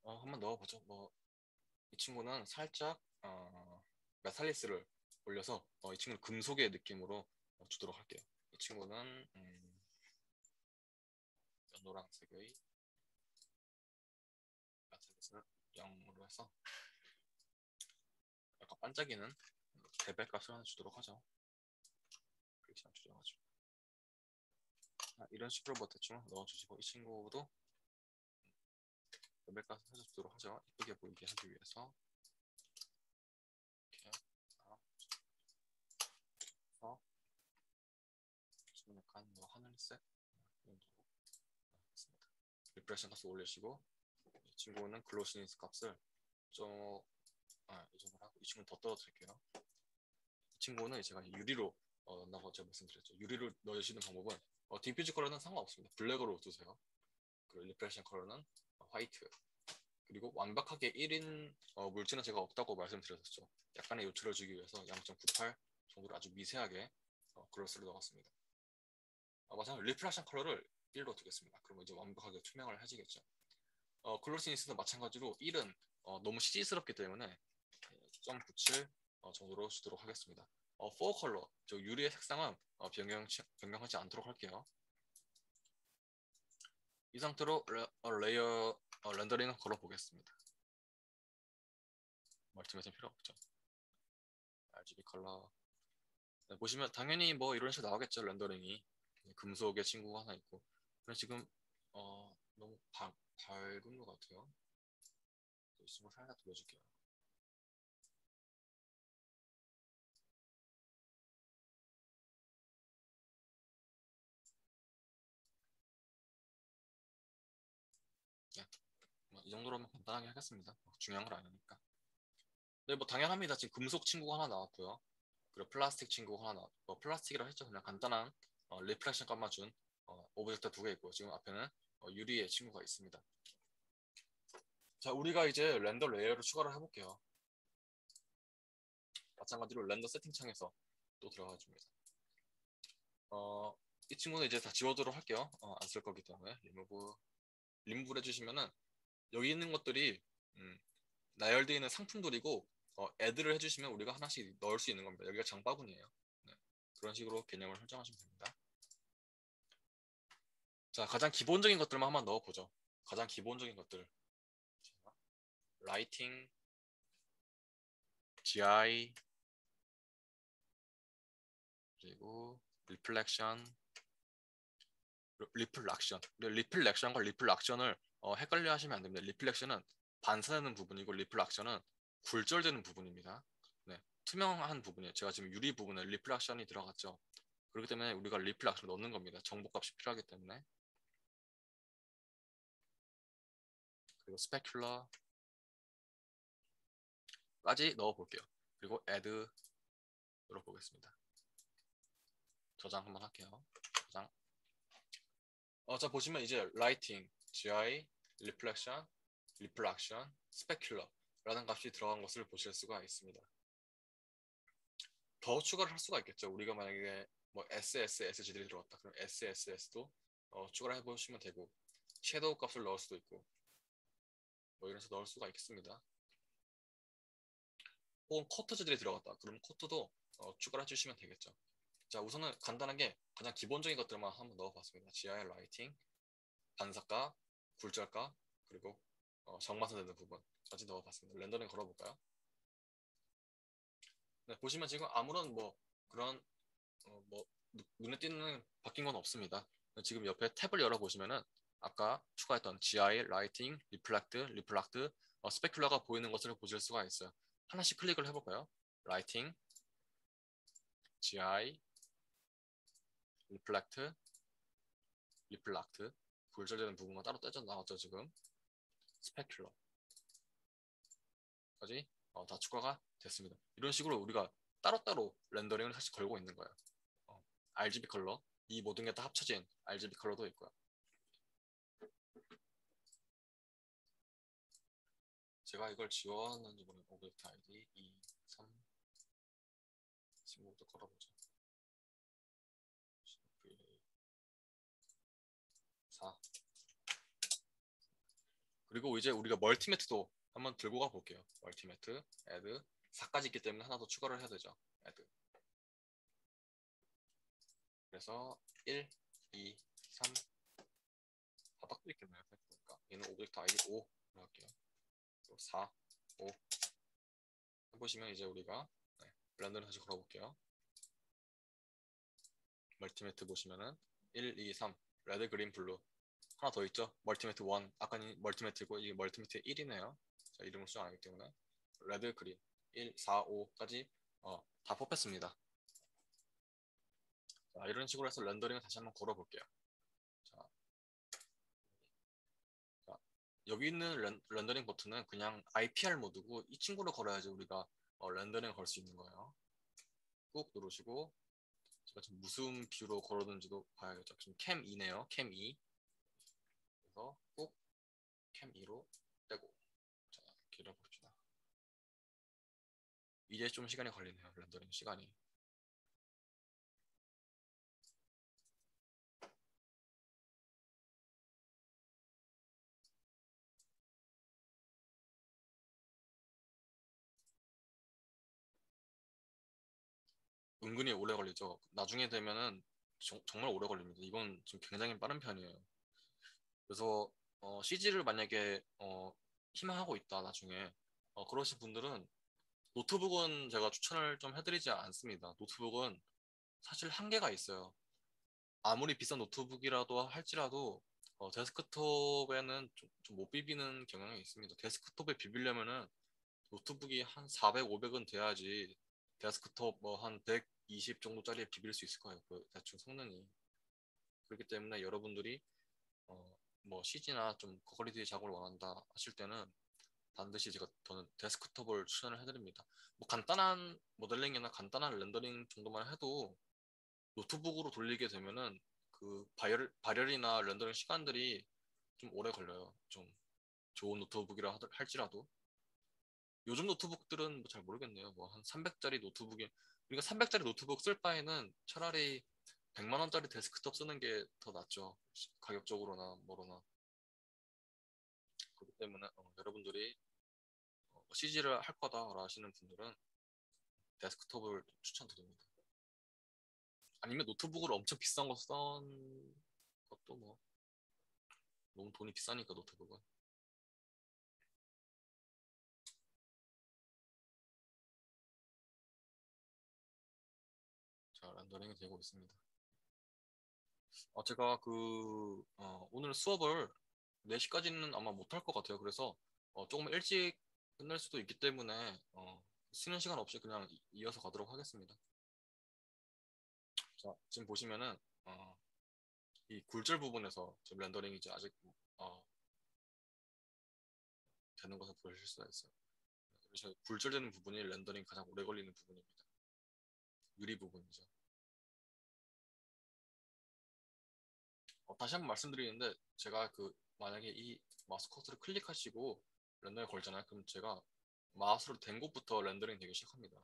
한번 넣어보죠. 이 친구는 살짝 메탈리스를 올려서 이 친구는 금속의 느낌으로 주도록 할게요. 이 친구는 노란색의 메탈리스를 0으로 해서 약간 반짝이는 레벨 값을 하나 주도록 하죠. 그렇게 줄여가지고 이런 식으로 뭐 대충 넣어주시고 이 친구도 레벨 값을 살짝 주도록 하죠. 이쁘게 보이게 하기 위해서 이렇게 해서 좀 약간 뭐 하늘색 정도로 했습니다. 리프레션 값을 올리시고 이 친구는 글로시니스 값을 좀 이 정도 하고 이 친구는 더 떨어뜨릴게요. 이 친구는 제가 유리로 넣는다고 제가 말씀드렸죠. 유리로 넣으시는 방법은 디퓨즈 컬러는 상관없습니다. 블랙으로 두세요. 그리고 리프레션 컬러는 화이트 그리고 완벽하게 1인 물질은 제가 없다고 말씀드렸었죠. 약간의 요철을 주기 위해서 0.98 정도로 아주 미세하게 글로스를 넣었습니다. 마찬가지로 리플렉션 컬러를 1로 두겠습니다. 그러면 이제 완벽하게 투명을 해지겠죠. 글로시니스도 마찬가지로 1은 너무 시시스럽기 때문에 0.97 정도로 주도록 하겠습니다. 4 컬러, 즉 유리의 색상은 변경하지 않도록 할게요. 이 상태로 레이어 렌더링을 걸어보겠습니다. 멀티매트는 필요 없죠. RGB 컬러. 네, 보시면 당연히 뭐 이런 식으로 나오겠죠. 렌더링이 금속의 친구가 하나 있고. 근데 지금 너무 밝은 것 같아요. 있으면 살짝 돌려줄게요. 네, 이 정도로만 간단하게 하겠습니다. 중요한 건 아니니까. 네, 뭐 당연합니다. 지금 금속 친구가 하나 나왔고요. 그리고 플라스틱 친구가 하나 나왔고, 플라스틱이라고 했죠. 그냥 간단한 리플렉션 감아준 오브젝트 2개 있고, 지금 앞에는 유리의 친구가 있습니다. 자, 우리가 이제 렌더 레이어를 추가를 해볼게요. 마찬가지로 렌더 세팅 창에서 또 들어가 줍니다. 이 친구는 이제 다 지워두도록 할게요. 안 쓸 거기 때문에 리무브를 해주시면은 여기 있는 것들이 나열되어 있는 상품들이고 애드를 해주시면 우리가 하나씩 넣을 수 있는 겁니다. 여기가 장바구니예요. 네. 그런 식으로 개념을 설정하시면 됩니다. 자, 가장 기본적인 것들만 한번 넣어보죠. 가장 기본적인 것들. 라이팅, GI, 그리고 리플렉션과 리플락션을 헷갈려 하시면 안 됩니다. 리플렉션은 반사되는 부분이고 리플락션은 굴절되는 부분입니다. 네, 투명한 부분이에요. 제가 지금 유리 부분에 리플락션이 들어갔죠. 그렇기 때문에 우리가 리플락션을 넣는 겁니다. 정보값이 필요하기 때문에. 그리고 스페큘러까지 넣어볼게요. 그리고 add 눌러보겠습니다. 저장 한번 할게요. 저장. 자, 보시면 이제 라이팅, GI, 리플렉션, 스페큘러라는 값이 들어간 것을 보실 수가 있습니다. 더 추가를 할 수가 있겠죠. 우리가 만약에 뭐 SSSG들이 들어갔다. 그럼 SSS도 추가를 해보시면 되고 섀도우 값을 넣을 수도 있고 뭐 이런 식으로 넣을 수가 있겠습니다. 혹은 커트즈들이 들어갔다. 그럼 커트도 추가를 해주시면 되겠죠. 자, 우선은 간단하게 가장 기본적인 것들만 한번 넣어봤습니다. GI 라이팅, 반사가, 굴절가, 그리고 정마선되는 부분까지 넣어봤습니다. 렌더링 걸어볼까요? 네, 보시면 지금 아무런 뭐 그런 뭐 눈에 띄는 바뀐 건 없습니다. 지금 옆에 탭을 열어보시면은 아까 추가했던 GI, 라이팅, 리플락트, 스페큘러가 보이는 것을 보실 수가 있어요. 하나씩 클릭을 해볼까요? 라이팅, GI, 리플락트, 굴절되는 부분만 따로 떼져 나왔죠 지금. 스페큘러까지 다 추가가 됐습니다. 이런 식으로 우리가 따로따로 렌더링을 사실 걸고 있는 거예요. RGB 컬러, 이 모든 게 다 합쳐진 RGB 컬러도 있고요. 제가 이걸 지웠는지 모르겠는 오브젝트 아이디 2, 3 친구부터 걸어보죠. 4 그리고 이제 우리가 멀티매트도 한번 들고 가 볼게요. 멀티매트, add 4까지 있기 때문에 하나 더 추가를 해야 되죠. add 그래서 1, 2, 3 바닥도 있겠네요. 생각해보니까 얘는 오브젝트 아이디 5로 할게요. 그리고 4, 5 해보시면 이제 우리가 랜덤을 다시 걸어볼게요. 멀티매트 보시면은 1, 2, 3 레드, 그린, 블루 하나 더 있죠. 멀티매트 1 아까는 멀티매트고 이게 멀티매트 1이네요. 자, 이름을 수정 안 하기 때문에 레드, 그린 1, 4, 5까지 다 뽑혔습니다. 자, 이런 식으로 해서 렌더링을 다시 한번 걸어볼게요. 자, 자, 여기 있는 렌더링 버튼은 그냥 IPR 모드고 이 친구를 걸어야지 우리가 렌더링을 걸 수 있는 거예요. 꾹 누르시고 제가 지금 무슨 뷰로 걸었는지도 봐야겠죠. 지금 캠 2네요. 캠 2. 그래서 꾹 캠 2로 떼고 길어봅시다. 이제 좀 시간이 걸리네요. 렌더링 시간이. 은근히 오래 걸리죠. 나중에 되면은 정말 오래 걸립니다. 이건 지금 굉장히 빠른 편이에요. 그래서 CG를 만약에 희망하고 있다 나중에 그러신 분들은 노트북은 제가 추천을 좀 해드리지 않습니다. 노트북은 사실 한계가 있어요. 아무리 비싼 노트북이라도 할지라도 데스크톱에는 좀 못 비비는 경향이 있습니다. 데스크톱에 비비려면은 노트북이 한 400, 500은 돼야지 데스크톱 뭐 한 120 정도짜리에 비빌 수 있을 거예요. 그 대충 성능이. 그렇기 때문에 여러분들이 뭐 CG나 좀 고퀄리티 작업을 원한다 하실 때는 반드시 저는 데스크톱을 추천을 해드립니다. 뭐 간단한 모델링이나 간단한 렌더링 정도만 해도 노트북으로 돌리게 되면은 그 발열이나 렌더링 시간들이 좀 오래 걸려요. 좀 좋은 노트북이라 할지라도 요즘 노트북들은 뭐잘 모르겠네요. 뭐 한 300짜리 노트북이 우리가 300짜리 노트북 쓸 바에는 차라리 100만 원짜리 데스크톱 쓰는 게 더 낫죠. 가격적으로나 뭐로나. 그렇기 때문에 여러분들이 CG를 할 거다 하시는 분들은 데스크톱을 추천드립니다. 아니면 노트북을 엄청 비싼 거 쓴 것도 뭐 너무 돈이 비싸니까 노트북은. 자, 렌더링이 되고 있습니다. 제가 오늘 수업을 4시까지는 아마 못할 것 같아요. 그래서 조금 일찍 끝날 수도 있기 때문에 쉬는 시간 없이 그냥 이어서 가도록 하겠습니다. 자, 지금 보시면은 이 굴절 부분에서 지금 렌더링이 이제 아직 되는 것을 보실 수가 있어요. 그래서 굴절되는 부분이 렌더링 가장 오래 걸리는 부분입니다. 유리 부분이죠. 다시 한번 말씀드리는데 제가 만약에 이 마우스 커서를 클릭하시고 렌더링 걸잖아요. 그럼 제가 마우스로 된 곳부터 렌더링 되기 시작합니다.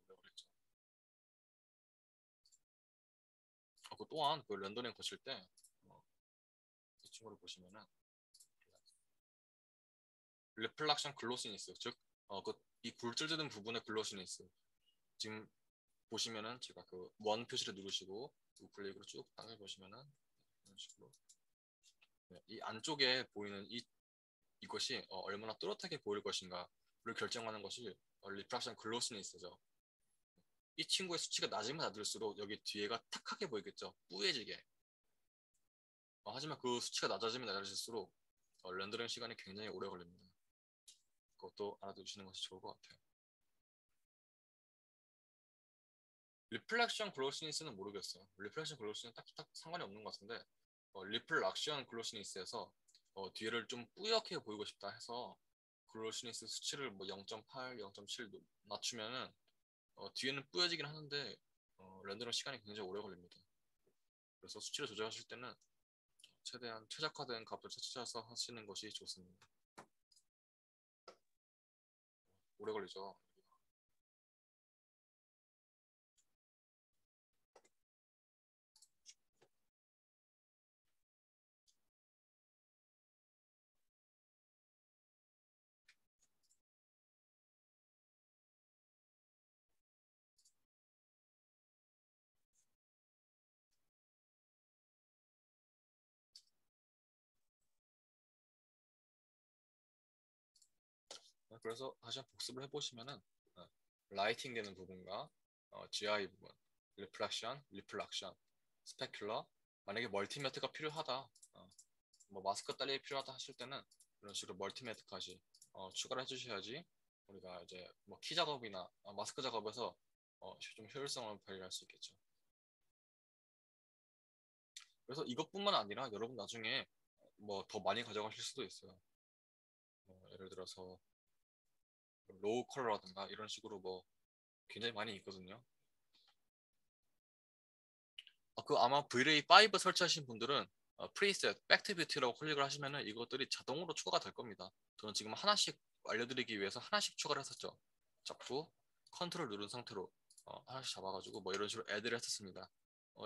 오래 걸렸죠. 그 또한 그 렌더링 거칠 때 이 친구를 보시면은 리플락션 글로시니스 이 굴절되는 부분의 글로시니스 지금 보시면은 제가 그 원 표시를 누르시고 우클릭으로 쭉 당겨 보시면은 이런 식으로 이 안쪽에 보이는 이것이 얼마나 또렷하게 보일 것인가를 결정하는 것이 리프락션 글로시니스죠. 이 친구의 수치가 낮으면 낮을수록 여기 뒤에가 탁하게 보이겠죠. 뿌얘지게. 하지만 그 수치가 낮아지면 낮아질수록 렌더링 시간이 굉장히 오래 걸립니다. 그것도 알아두시는 것이 좋을 것 같아요. 리플렉션 글로시니스는 모르겠어요. 리플렉션 글로시니스는 딱 상관이 없는 것 같은데 리플락션 글로시니스에서 뒤를 좀 뿌옇게 보이고 싶다 해서 글로시니스 수치를 뭐 0.8, 0.7 낮추면은 뒤에는 뿌얘지긴 하는데 렌더링 시간이 굉장히 오래 걸립니다. 그래서 수치를 조절하실 때는 최대한 최적화된 값을 찾아서 하시는 것이 좋습니다. 오래 걸리죠. 그래서 다시 한번 복습을 해보시면은 라이팅 되는 부분과 GI 부분, 리플렉션, 리플락션, 스페큘러 만약에 멀티매트가 필요하다 뭐 마스크 딸리 필요하다 하실 때는 이런 식으로 멀티매트까지 추가를 해주셔야지 우리가 이제 뭐 키 작업이나 마스크 작업에서 좀 효율성을 발휘할 수 있겠죠. 그래서 이것뿐만 아니라 여러분 나중에 뭐 더 많이 가져가실 수도 있어요. 예를 들어서 로우 컬러라든가 이런 식으로 뭐 굉장히 많이 있거든요. 그 아마 V-Ray 5 설치하신 분들은 프리셋, 백티뷰티라고 클릭을 하시면은 이것들이 자동으로 추가가 될 겁니다. 저는 지금 하나씩 알려드리기 위해서 하나씩 추가를 했었죠. 잡고 컨트롤 누른 상태로 하나씩 잡아가지고 뭐 이런 식으로 애드를 했었습니다.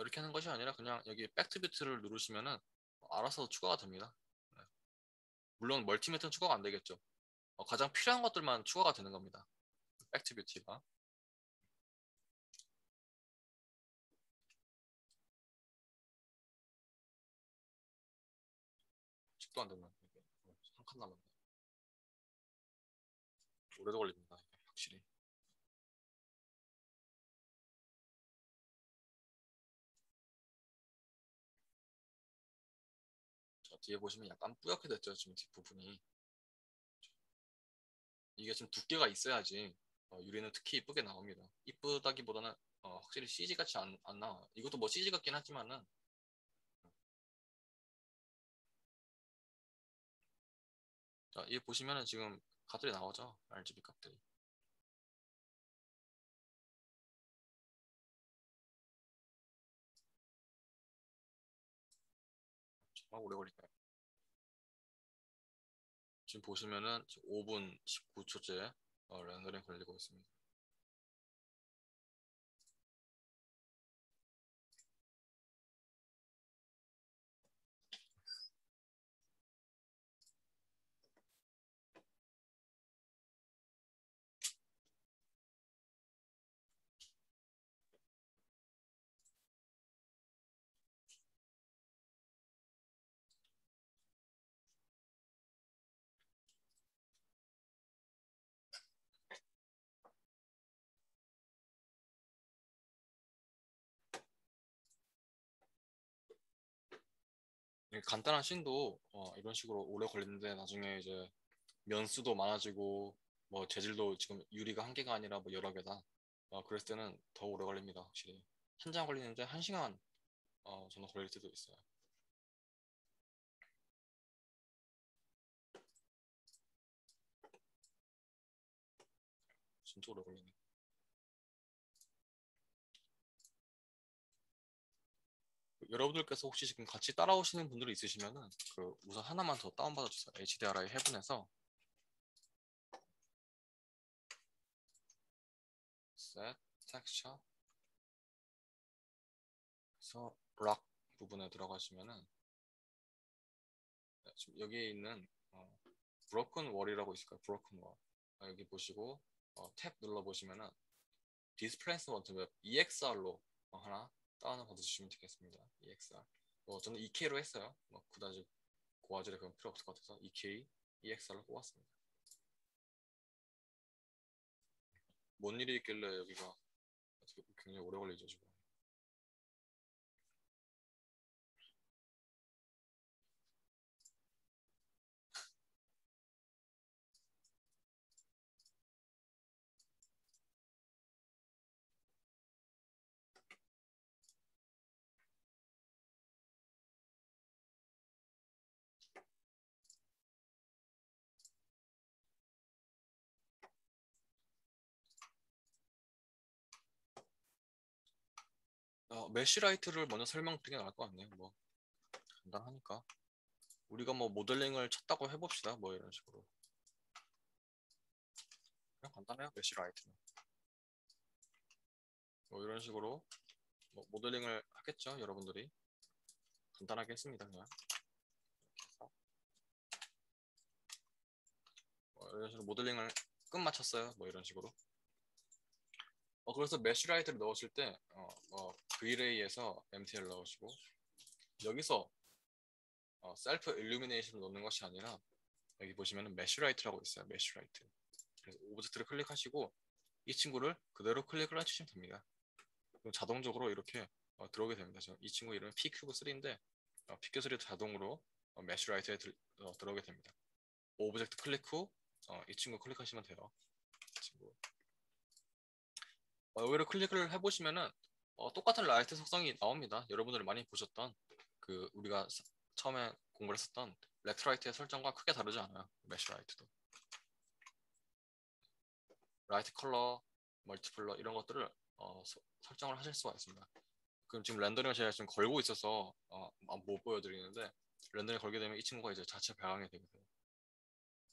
이렇게 하는 것이 아니라 그냥 여기 백티뷰티를 누르시면은 알아서 추가가 됩니다. 네. 물론 멀티매트는 추가가 안 되겠죠. 가장 필요한 것들만 추가가 되는 겁니다. 백티뷰티가. 아직도 안 됐나? 한 칸 남았네. 오래도 걸립니다. 이게 확실히. 자, 뒤에 보시면 약간 뿌옇게 됐죠. 지금 뒷부분이. 이게 좀 두께가 있어야지 유리는 특히 이쁘게 나옵니다. 이쁘다기보다는 확실히 CG 같이 안 나와요. 이것도 뭐 CG 같긴 하지만은 자, 이 보시면은 지금 값들이 나오죠. RGB 값들이. 정말 오래 걸리네요. 지금 보시면은 5분 19초째 렌더링 걸리고 있습니다. 간단한 씬도 이런 식으로 오래 걸리는데 나중에 이제 면수도 많아지고 뭐 재질도 지금 유리가 한 개가 아니라 뭐 여러 개다. 그랬을 때는 더 오래 걸립니다. 확실히. 한 장 걸리는데 1시간 저는 걸릴 때도 있어요. 진짜 오래 걸리네. 여러분들께서 혹시 지금 같이 따라오시는 분들이 있으시면은 우선 하나만 더 다운받아 주세요. HDRI 헤븐에서 Set Texture 그래서 락 부분에 들어가시면은 지금 여기에 있는 Broken Wall이라고 있을까요? Broken Wall. 여기 보시고 탭 눌러 보시면은 Displacement Web EXR로 하나 다운을 받으시면 되겠습니다. EXR. 저는 2K로 했어요. 뭐 그다지 고화질에 그런 필요 없을 것 같아서 2K EXR로 뽑았습니다. 뭔 일이 있길래 여기가 굉장히 오래 걸리죠 지금. 메쉬라이트를 먼저 설명드리는 게 나을 것 같네요. 뭐 간단하니까 우리가 뭐 모델링을 쳤다고 해봅시다. 뭐 이런 식으로 그냥 간단해요. 메쉬라이트는 뭐 이런 식으로 뭐 모델링을 하겠죠. 여러분들이 간단하게 했습니다. 그냥 해서 뭐 이런 식으로 모델링을 끝마쳤어요. 뭐 이런 식으로 그래서 메쉬라이트를 넣으실 때 V-Ray에서 MTL 넣으시고 여기서 셀프 일루미네이션을 넣는 것이 아니라 여기 보시면은 메쉬라이트라고 있어요. 메쉬라이트. 그래서 오브젝트를 클릭하시고 이 친구를 그대로 클릭을 해주시면 됩니다. 그럼 자동적으로 이렇게 들어오게 됩니다. 이 친구 이름은 PQ3인데 PQ3도 자동으로 메쉬라이트에 들어오게 됩니다. 오브젝트 클릭 후 이 친구 클릭하시면 돼요. 이 친구. 여기를 클릭을 해보시면은 똑같은 라이트 속성이 나옵니다. 여러분들이 많이 보셨던 우리가 처음에 공부를 했었던 렉트라이트의 설정과 크게 다르지 않아요. 메쉬라이트도. 라이트 컬러, 멀티플러 이런 것들을 설정을 하실 수가 있습니다. 그럼 지금 렌더링을 제가 지금 걸고 있어서 못 보여드리는데 렌더링 걸게 되면 이 친구가 이제 자체 발광이 되게 돼요.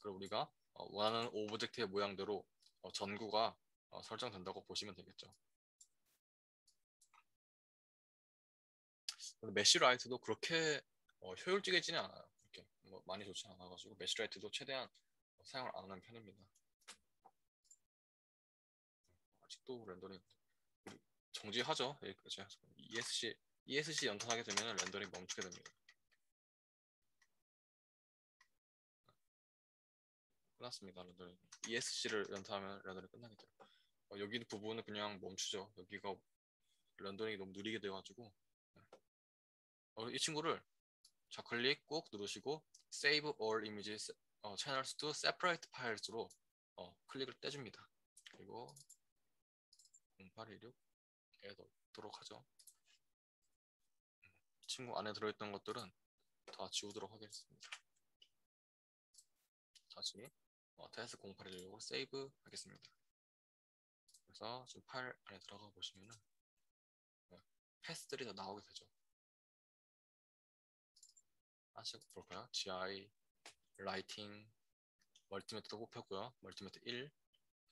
그리고 우리가 원하는 오브젝트의 모양대로 전구가 설정된다고 보시면 되겠죠. 메쉬라이트도 그렇게 효율적이지는 않아요. 그렇게 뭐 많이 좋지 않아가지고 메쉬라이트도 최대한 사용을 안 하는 편입니다. 아직도 렌더링 정지하죠. 예, 그렇죠. ESC 연산하게 되면 렌더링 멈추게 됩니다. 끝났습니다. 렌더링. ESC를 연산하면 렌더링 끝나게 돼요. 여기 부분은 그냥 멈추죠. 여기가 렌더링이 너무 느리게 돼가지고 이 친구를 좌클릭 꼭 누르시고 Save All Images Channels to Separate Files로 클릭을 떼줍니다. 그리고 0816에 넣도록 하죠. 이 친구 안에 들어있던 것들은 다 지우도록 하겠습니다. 다시 TS 0816으로 세이브 하겠습니다. 그래서 지금 파일 안에 들어가 보시면은 패스들이 다 나오게 되죠. 하나씩 볼까요? GI, 라이팅, 멀티매트도 뽑혔고요. 멀티매트 1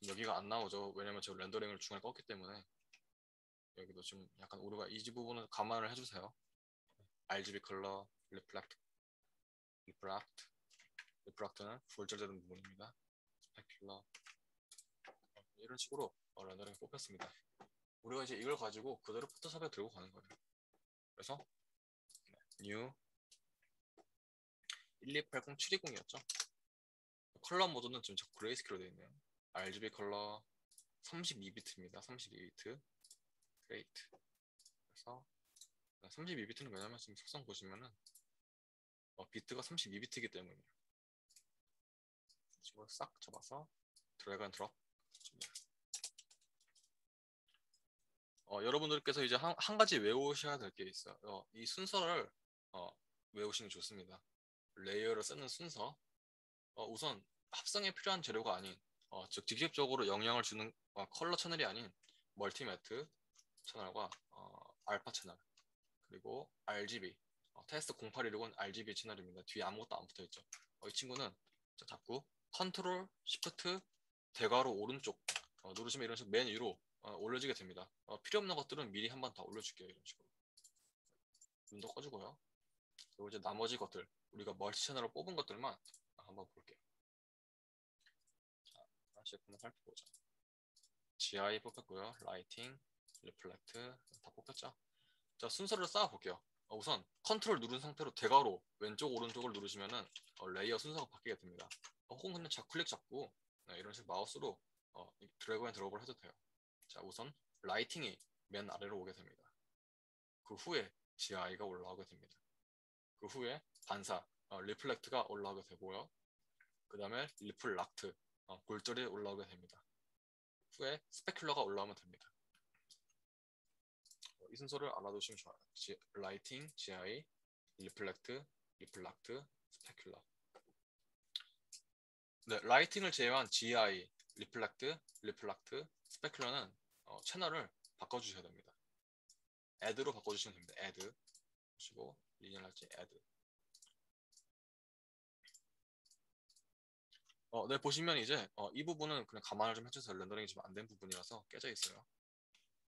여기가 안 나오죠. 왜냐면 제가 렌더링을 중간에 껐기 때문에 여기도 지금 약간 오류가 이 부분은 감안을 해주세요. RGB 컬러, 리프락트는 굴절되는 부분입니다. 스페큘러 이런 식으로 렌더링이 뽑혔습니다. 우리가 이제 이걸 가지고 그대로 포토샵에 들고 가는 거예요. 그래서 new 1280720이었죠. 컬러 모드는 지금 그레이스케일로 되어 있네요. RGB 컬러 32비트입니다. 32비트 크레이트. 그래서 32비트는 왜냐면 지금 속성 보시면은 비트가 32비트이기 때문이에요. 이걸 싹 잡아서 드래그 앤 드롭 줍니다. 여러분들께서 이제 한 가지 외우셔야 될 게 있어요. 이 순서를 외우시는 게 좋습니다. 레이어를 쓰는 순서. 우선 합성에 필요한 재료가 아닌 즉 직접적으로 영향을 주는 컬러 채널이 아닌 멀티매트 채널과 알파 채널 그리고 RGB 테스트 0816은 RGB 채널입니다. 뒤에 아무것도 안 붙어있죠. 이 친구는 잡고 컨트롤 시프트 대괄호 오른쪽 누르시면 이런 식으로 맨 위로 올려지게 됩니다. 필요 없는 것들은 미리 한번 다 올려줄게요. 이런 식으로 눈도 꺼주고요. 그리고 이제 나머지 것들 우리가 멀티 채널로 뽑은 것들만 한번 볼게요. 자, 하나씩 한번 살펴보자. GI 뽑혔고요. 라이팅, 리플렉트 다 뽑혔죠. 자, 순서를 쌓아 볼게요. 우선 컨트롤 누른 상태로 대괄호 왼쪽 오른쪽을 누르시면은 레이어 순서가 바뀌게 됩니다. 혹은 그냥 좌클릭 잡고 이런 식으로 마우스로 드래그 앤 드롭을 해도 돼요. 자, 우선 라이팅이 맨 아래로 오게 됩니다. 그 후에 GI가 올라오게 됩니다. 그 후에 반사 리플렉트가 올라오게 되고요. 그 다음에 리플락트 골절이 올라오게 됩니다. 후에 스페큘러가 올라오면 됩니다. 이 순서를 알아두시면 좋아요. 라이팅, GI, 리플렉트, 리플락트, 스페큘러. 네, 라이팅을 제외한 GI, 리플락트, 스페큘러는 채널을 바꿔주셔야 됩니다. add로 바꿔주시면 됩니다. add 보시고 리니얼라이트 add. 네, 보시면 이제 이 부분은 그냥 감안을 좀 해주세요. 렌더링이 지금 안 된 부분이라서 깨져 있어요.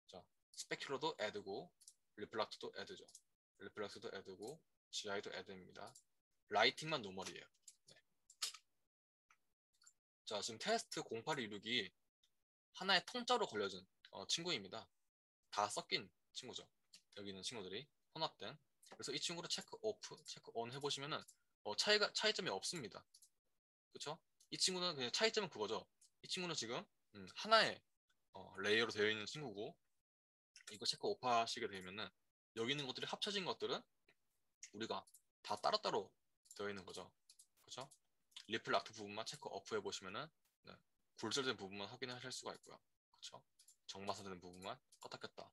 자, 스페큘러도 add고 리플락트도 add죠. 리플락트도 add고 GI도 add입니다. 라이팅만 노멀이에요. 네. 자, 지금 테스트 0816이 하나의 통짜로 걸려진 친구입니다. 다 섞인 친구죠. 여기 있는 친구들이 혼합된. 그래서 이 친구를 체크 오프, 체크 온 해보시면은 차이점이 없습니다. 그렇죠? 이 친구는 그냥 차이점은 그거죠. 이 친구는 지금 하나의 레이어로 되어 있는 친구고 이거 체크 오프 하시게 되면은 여기 있는 것들이 합쳐진 것들은 우리가 다 따로따로 되어 있는 거죠. 그렇죠? 리플락트 부분만 체크 오프 해보시면은 네, 굴절된 부분만 확인하실 수가 있고요. 그렇죠? 정마사되는 부분만 껐다 켰다.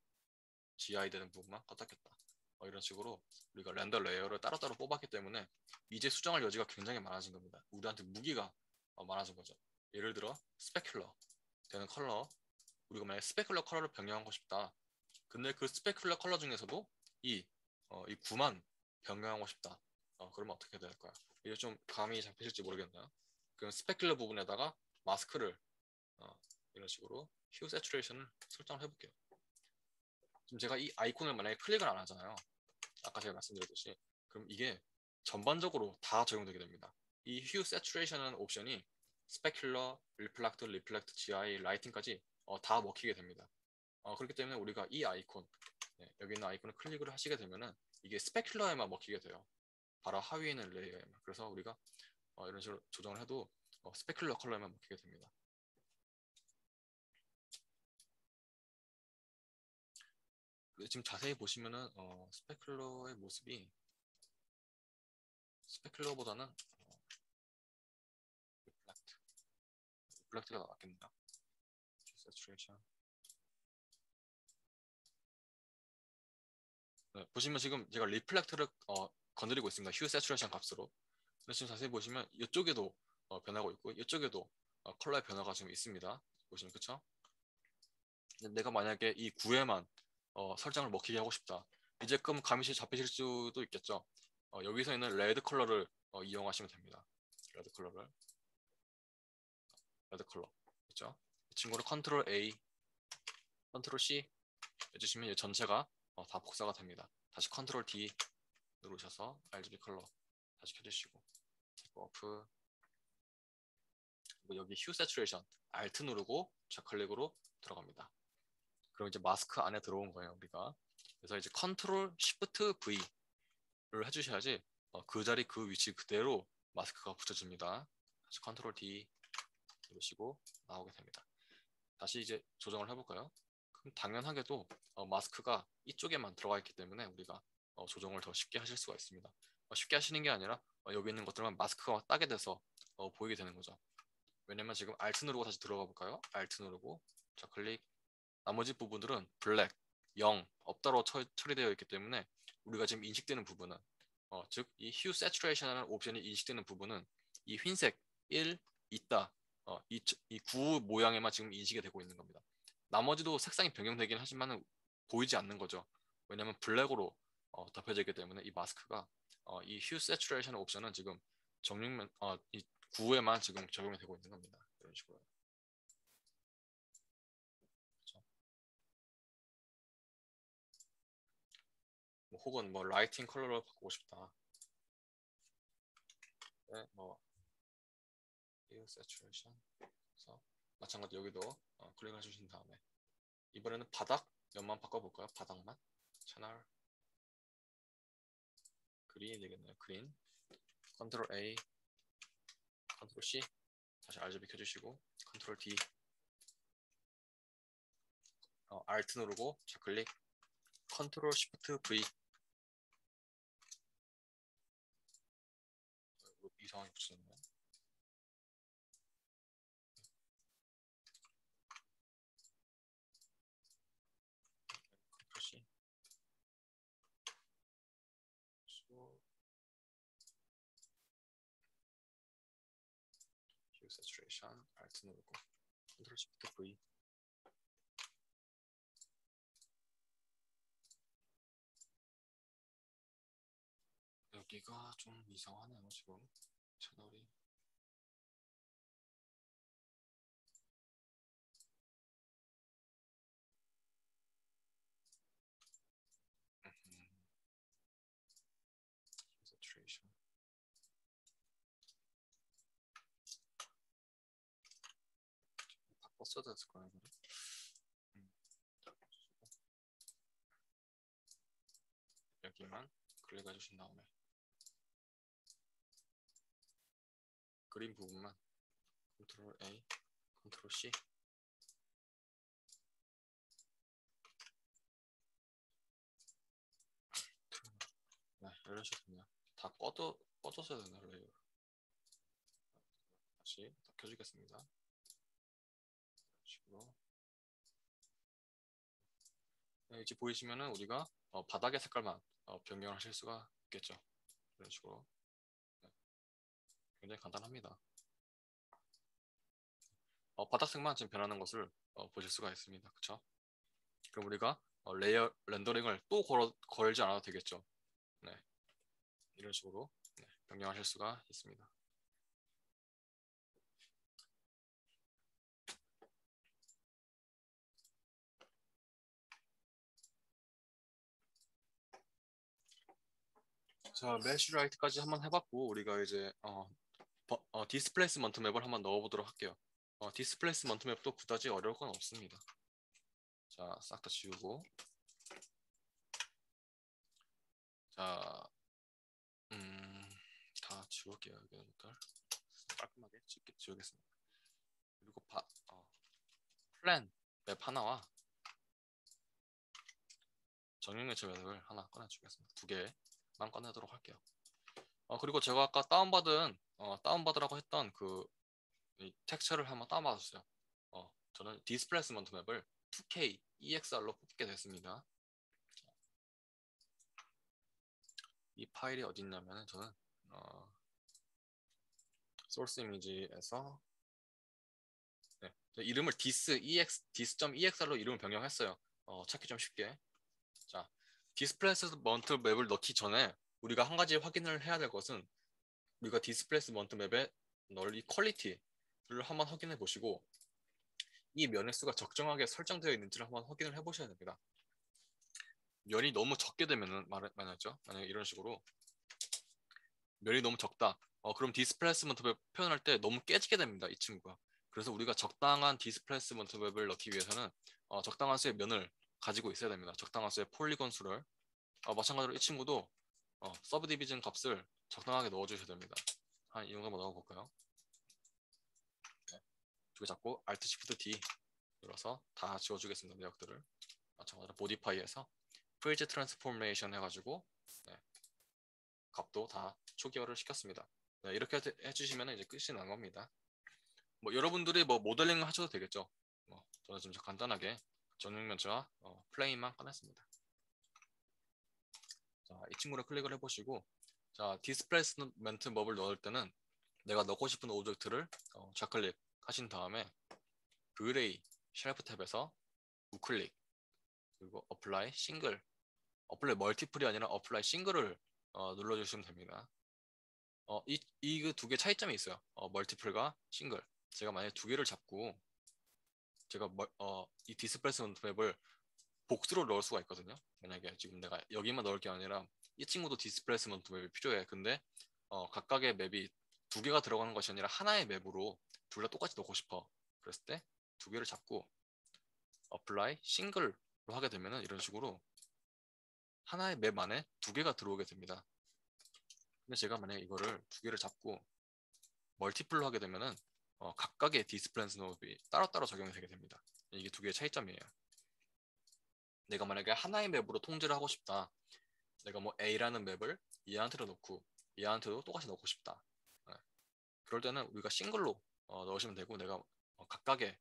GI 되는 부분만 껐다 켰다. 이런 식으로 우리가 렌더 레이어를 따로따로 뽑았기 때문에 이제 수정할 여지가 굉장히 많아진 겁니다. 우리한테 무기가 많아진 거죠. 예를 들어 스페큘러 되는 컬러 우리가 만약 스페큘러 컬러를 변경하고 싶다. 근데 그 스페큘러 컬러 중에서도 이 구만 변경하고 싶다. 그러면 어떻게 될까요? 이게 좀 감이 잡히실지 모르겠나요? 그럼 스페큘러 부분에다가 마스크를 이런 식으로 휴 세츄레이션을 설정을 해볼게요. 지금 제가 이 아이콘을 만약에 클릭을 안 하잖아요. 아까 제가 말씀드렸듯이 그럼 이게 전반적으로 다 적용되게 됩니다. 이 휴 세츄레이션 옵션이 스페큘러, 리플렉트, 리플렉트, GI, 라이팅까지 다 먹히게 됩니다. 그렇기 때문에 우리가 이 아이콘, 여기 있는 아이콘을 클릭을 하시게 되면은 이게 스페큘러에만 먹히게 돼요. 바로 하위에 있는 레이어에만. 그래서 우리가 이런 식으로 조정을 해도 스페큘러 컬러에만 먹히게 됩니다. 지금 자세히 보시면은 스페큘러의 모습이 스페큘러보다는 리플렉트가 낫겠네요. Saturation. 네, 보시면 지금 제가 리플렉트를 건드리고 있습니다. 휴 세츄레이션 값으로. 그래서 지금 자세히 보시면 이쪽에도 변하고 있고 이쪽에도 컬러의 변화가 지금 있습니다. 보시면 그쵸? 내가 만약에 이 9에만 설정을 먹히게 하고 싶다. 이제 끔 감이 잡히실 수도 있겠죠. 여기서 있는 레드 컬러를 이용하시면 됩니다. 레드 컬러를. 레드 컬러. 그렇죠? 이 친구를 컨트롤 A, 컨트롤 C 해주시면 이 전체가 다 복사가 됩니다. 다시 컨트롤 D 누르셔서 RGB 컬러 다시 켜주시고 오프 그리고 여기 휴 세츄레이션 Alt 누르고 좌클릭으로 들어갑니다. 그럼 이제 마스크 안에 들어온 거예요 우리가. 그래서 이제 컨트롤 시프트 V를 해주셔야지 그 자리 그 위치 그대로 마스크가 붙여집니다. 다시 컨트롤 D 누르시고 나오게 됩니다. 다시 이제 조정을 해볼까요? 그럼 당연하게도 마스크가 이쪽에만 들어가 있기 때문에 우리가 조정을 더 쉽게 하실 수가 있습니다. 쉽게 하시는 게 아니라 여기 있는 것들만 마스크가 따게 돼서 보이게 되는 거죠. 왜냐면 지금 Alt 누르고 다시 들어가 볼까요? Alt 누르고 좌클릭 나머지 부분들은 블랙, 0, 없다로 처리되어 있기 때문에 우리가 지금 인식되는 부분은 즉 이 휴 세츄레이션이라는 옵션이 인식되는 부분은 이 흰색 1 있다 이 구 모양에만 지금 인식이 되고 있는 겁니다. 나머지도 색상이 변경되긴 하지만 보이지 않는 거죠. 왜냐하면 블랙으로 덮여져 있기 때문에 이 마스크가 이 휴 세츄레이션 옵션은 지금 정육면 이 구에만 지금 적용이 되고 있는 겁니다. 이런 식으로. 그렇죠? 혹은 뭐 라이팅 컬러로 바꾸고 싶다. 네, 뭐 Hue Saturation 그래서 마찬가지 여기도 클릭해 주신 다음에 이번에는 바닥 면만 바꿔볼까요? 바닥만 채널 그린이 되겠네요. 그린 컨트롤 A 컨트롤 C 다시 RGB 켜주시고 컨트롤 D Alt 누르고 좌클릭 컨트롤 시프트 V 이상하게 붙였네요. 컨트롤 C Hue Saturation Alt 누르고 컨트롤 시프트 V 여기가 좀 이상하네요. 지금 채널이 Saturation 바꿨어야 됐을 거예요. 여기만 클릭해 주신 다음에 그린 부분만 컨트롤 A, 컨트롤 C 네, 이런 식으로 그냥 다 꺼졌어야 되나 레이어 다시 다 켜주겠습니다. 이런 식으로 네, 이제 보이시면은 우리가 바닥의 색깔만 변경을 하실 수가 있겠죠. 이런 식으로 네, 굉장히 간단합니다. 바닥색만 지금 변하는 것을 보실 수가 있습니다. 그쵸? 그럼 우리가 레이어 렌더링을 또 걸지 않아도 되겠죠. 네, 이런 식으로 네, 변경하실 수가 있습니다. 자, 매슈라이트까지 한번 해봤고 우리가 이제 디스플레이스먼트 맵을 한번 넣어보도록 할게요. 디스플레이스먼트 맵도 그다지 어려울 건 없습니다. 자, 싹 다 지우고 자, 다 지울게요. 이것들 깔끔하게 지우겠습니다. 그리고 플랜 맵 하나와 정육면체 맵을 하나 꺼내주겠습니다. 두 개만 꺼내도록 할게요. 그리고 제가 아까 다운받으라고 했던 이 텍스처를 한번 다운받았어요. 저는 디스플레이스먼트 맵을 2K EXR로 뽑게 됐습니다. 이 파일이 어디 있냐면은 저는 소스 이미지에서 네, 이름을 dis.exr로 이름을 변경했어요. 찾기 좀 쉽게. 자, 디스플레이스먼트 맵을 넣기 전에 우리가 한 가지 확인을 해야 될 것은 우리가 디스플레이스먼트 맵의 널리 퀄리티를 한번 확인해 보시고 이 면의 수가 적정하게 설정되어 있는지를 한번 확인을 해 보셔야 됩니다. 면이 너무 적게 되면은 만약에 이런 식으로 면이 너무 적다. 그럼 디스플레이스먼트 맵 표현할 때 너무 깨지게 됩니다. 이 친구가. 그래서 우리가 적당한 디스플레이스먼트 맵을 넣기 위해서는 적당한 수의 면을 가지고 있어야 됩니다. 적당한 수의 폴리건 수를. 마찬가지로 이 친구도 서브 디비전 값을 적당하게 넣어주셔야 됩니다. 한 이 정도 한번 넣어볼까요? 네. 두 개 잡고 Alt Shift D 눌러서 다 지워주겠습니다. 내역들을. 마찬가지로 모디파이에서 프리즈 트랜스포메이션 해가지고 네. 값도 다 초기화를 시켰습니다. 네, 이렇게 해주시면 이제 끝이 난 겁니다. 여러분들이 모델링을 하셔도 되겠죠. 저는 지금 간단하게 전육면체와 플레인만 꺼냈습니다. 자, 이 친구를 클릭을 해보시고 자, 디스플레이스먼트 맵을 넣을 때는 내가 넣고 싶은 오브젝트를 좌클릭 하신 다음에 그레이 쉘프 탭에서 우클릭 그리고 어플라이 싱글 어플라이 멀티플이 아니라 어플라이 싱글을 눌러주시면 됩니다. 이 두 개 차이점이 있어요. 멀티플과 싱글. 제가 만약에 두 개를 잡고 제가 이 디스플레이스먼트 맵을 복수로 넣을 수가 있거든요. 만약에 지금 내가 여기만 넣을 게 아니라 이 친구도 디스플레이스먼트 맵이 필요해. 근데 각각의 맵이 두 개가 들어가는 것이 아니라 하나의 맵으로 둘 다 똑같이 넣고 싶어. 그랬을 때 두 개를 잡고 어플라이 싱글로 하게 되면은 이런 식으로 하나의 맵 안에 두 개가 들어오게 됩니다. 근데 제가 만약에 이거를 두 개를 잡고 멀티플로 하게 되면은 각각의 디스플레이스먼트 따로따로 적용이 되게 됩니다. 이게 두 개의 차이점이에요. 내가 만약에 하나의 맵으로 통제를 하고 싶다. 내가 A라는 맵을 얘한테로 넣고 얘한테도 똑같이 넣고 싶다. 네. 그럴 때는 우리가 싱글로 넣으시면 되고 내가 각각의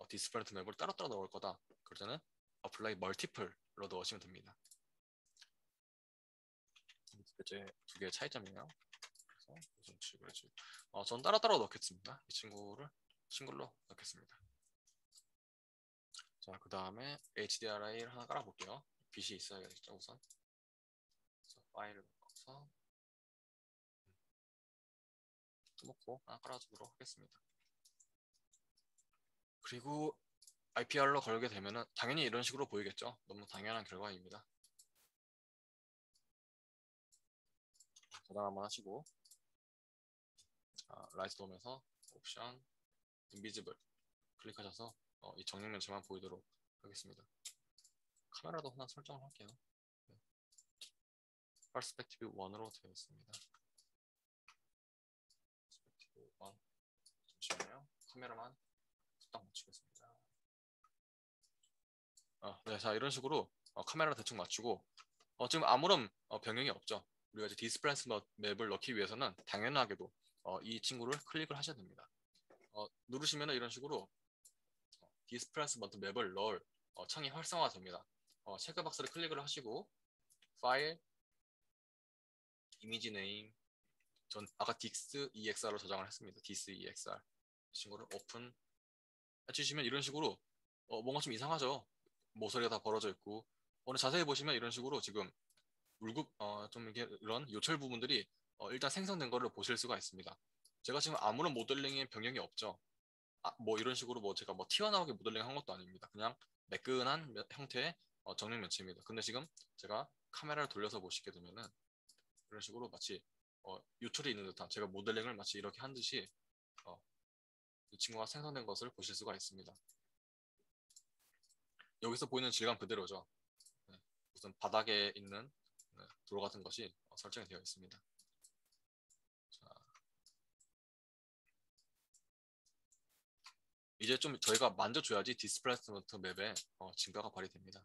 디스플레이트 맵을 따로따로 넣을 거다. 그럴 때는 apply multiple로 넣으시면 됩니다. 이제 두 개의 차이점이에요. 그래서 우선 전 따로따로 넣겠습니다. 이 친구를 싱글로 넣겠습니다. 자, 그 다음에 HDRI를 하나 깔아볼게요. 빛이 있어야겠죠, 우선. 그래서 파일을 넣어서 놓고 하나 깔아주도록 하겠습니다. 그리고 IPR로 걸게 되면은 당연히 이런 식으로 보이겠죠. 너무 당연한 결과입니다. 저장 한번 하시고 라이트 돔에서 옵션 인비지블 클릭하셔서 이 정육면체만 보이도록 하겠습니다. 카메라도 하나 설정을 할게요. 네. 퍼스펙티브 1으로 되어 있습니다. 퍼스펙티브 1 잠시만요. 카메라만 딱 맞추겠습니다. 네, 자 이런 식으로 카메라 대충 맞추고 지금 아무런 변경이 없죠. 우리가 이제 디스플레이스 맵을 넣기 위해서는 당연하게도 이 친구를 클릭을 하셔야 됩니다. 누르시면 이런 식으로 디스플레이스 맵을 넣을 창이 활성화됩니다. 체크박스를 클릭을 하시고 파일, 이미지 네임, 전 아까 dis exr로 저장을 했습니다. dis exr 이 친구를 오픈 해주시면 이런 식으로 뭔가 좀 이상하죠. 모서리가 다 벌어져 있고 오늘 자세히 보시면 이런 식으로 지금 울굽 좀 이게 이런 요철 부분들이 일단 생성된 거를 보실 수가 있습니다. 제가 지금 아무런 모델링의 변경이 없죠. 뭐 이런 식으로 뭐 제가 뭐 튀어나오게 모델링 한 것도 아닙니다. 그냥 매끈한 형태의 정렬 면체입니다. 근데 지금 제가 카메라를 돌려서 보시게 되면은 이런 식으로 마치 요철이 있는 듯한 제가 모델링을 마치 이렇게 한 듯이 어, 이 친구가 생성된 것을 보실 수가 있습니다. 여기서 보이는 질감 그대로죠. 네, 무슨 바닥에 있는 돌 같은 것이 설정이 되어 있습니다. 자, 이제 좀 저희가 만져줘야지 디스플레이스먼트 맵에 증가가 발휘됩니다.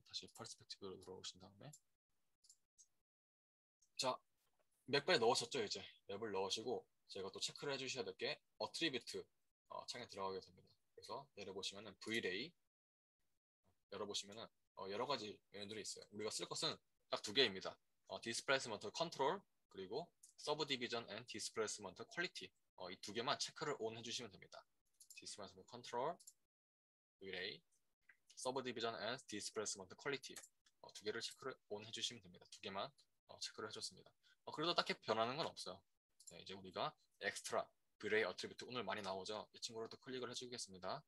다시 퍼스펙티브로 들어오신 다음에 자, 맥벨 넣으셨죠? 이제 맵을 넣으시고 제가 또 체크를 해주셔야 될 게 어트리뷰트 창에 들어가게 됩니다. 그래서 내려보시면은 Vray 열어보시면은 여러 가지 메뉴들이 있어요. 우리가 쓸 것은 딱 두 개입니다. 디스플레이스먼트 컨트롤 그리고 서브 디비전 앤 디스플레이스먼트 퀄리티 이 두 개만 체크를 온 해주시면 됩니다. 디스플레이스먼트 컨트롤, Vray, 서브 디비전 앤 디스플레이스먼트 퀄리티 두 개를 체크를 온 해주시면 됩니다. 두 개만 체크를 해줬습니다. 그래도 딱히 변하는 건 없어요. 네, 이제 우리가 엑스트라 브레이 어트리뷰트 오늘 많이 나오죠. 이 친구를 또 클릭을 해주겠습니다.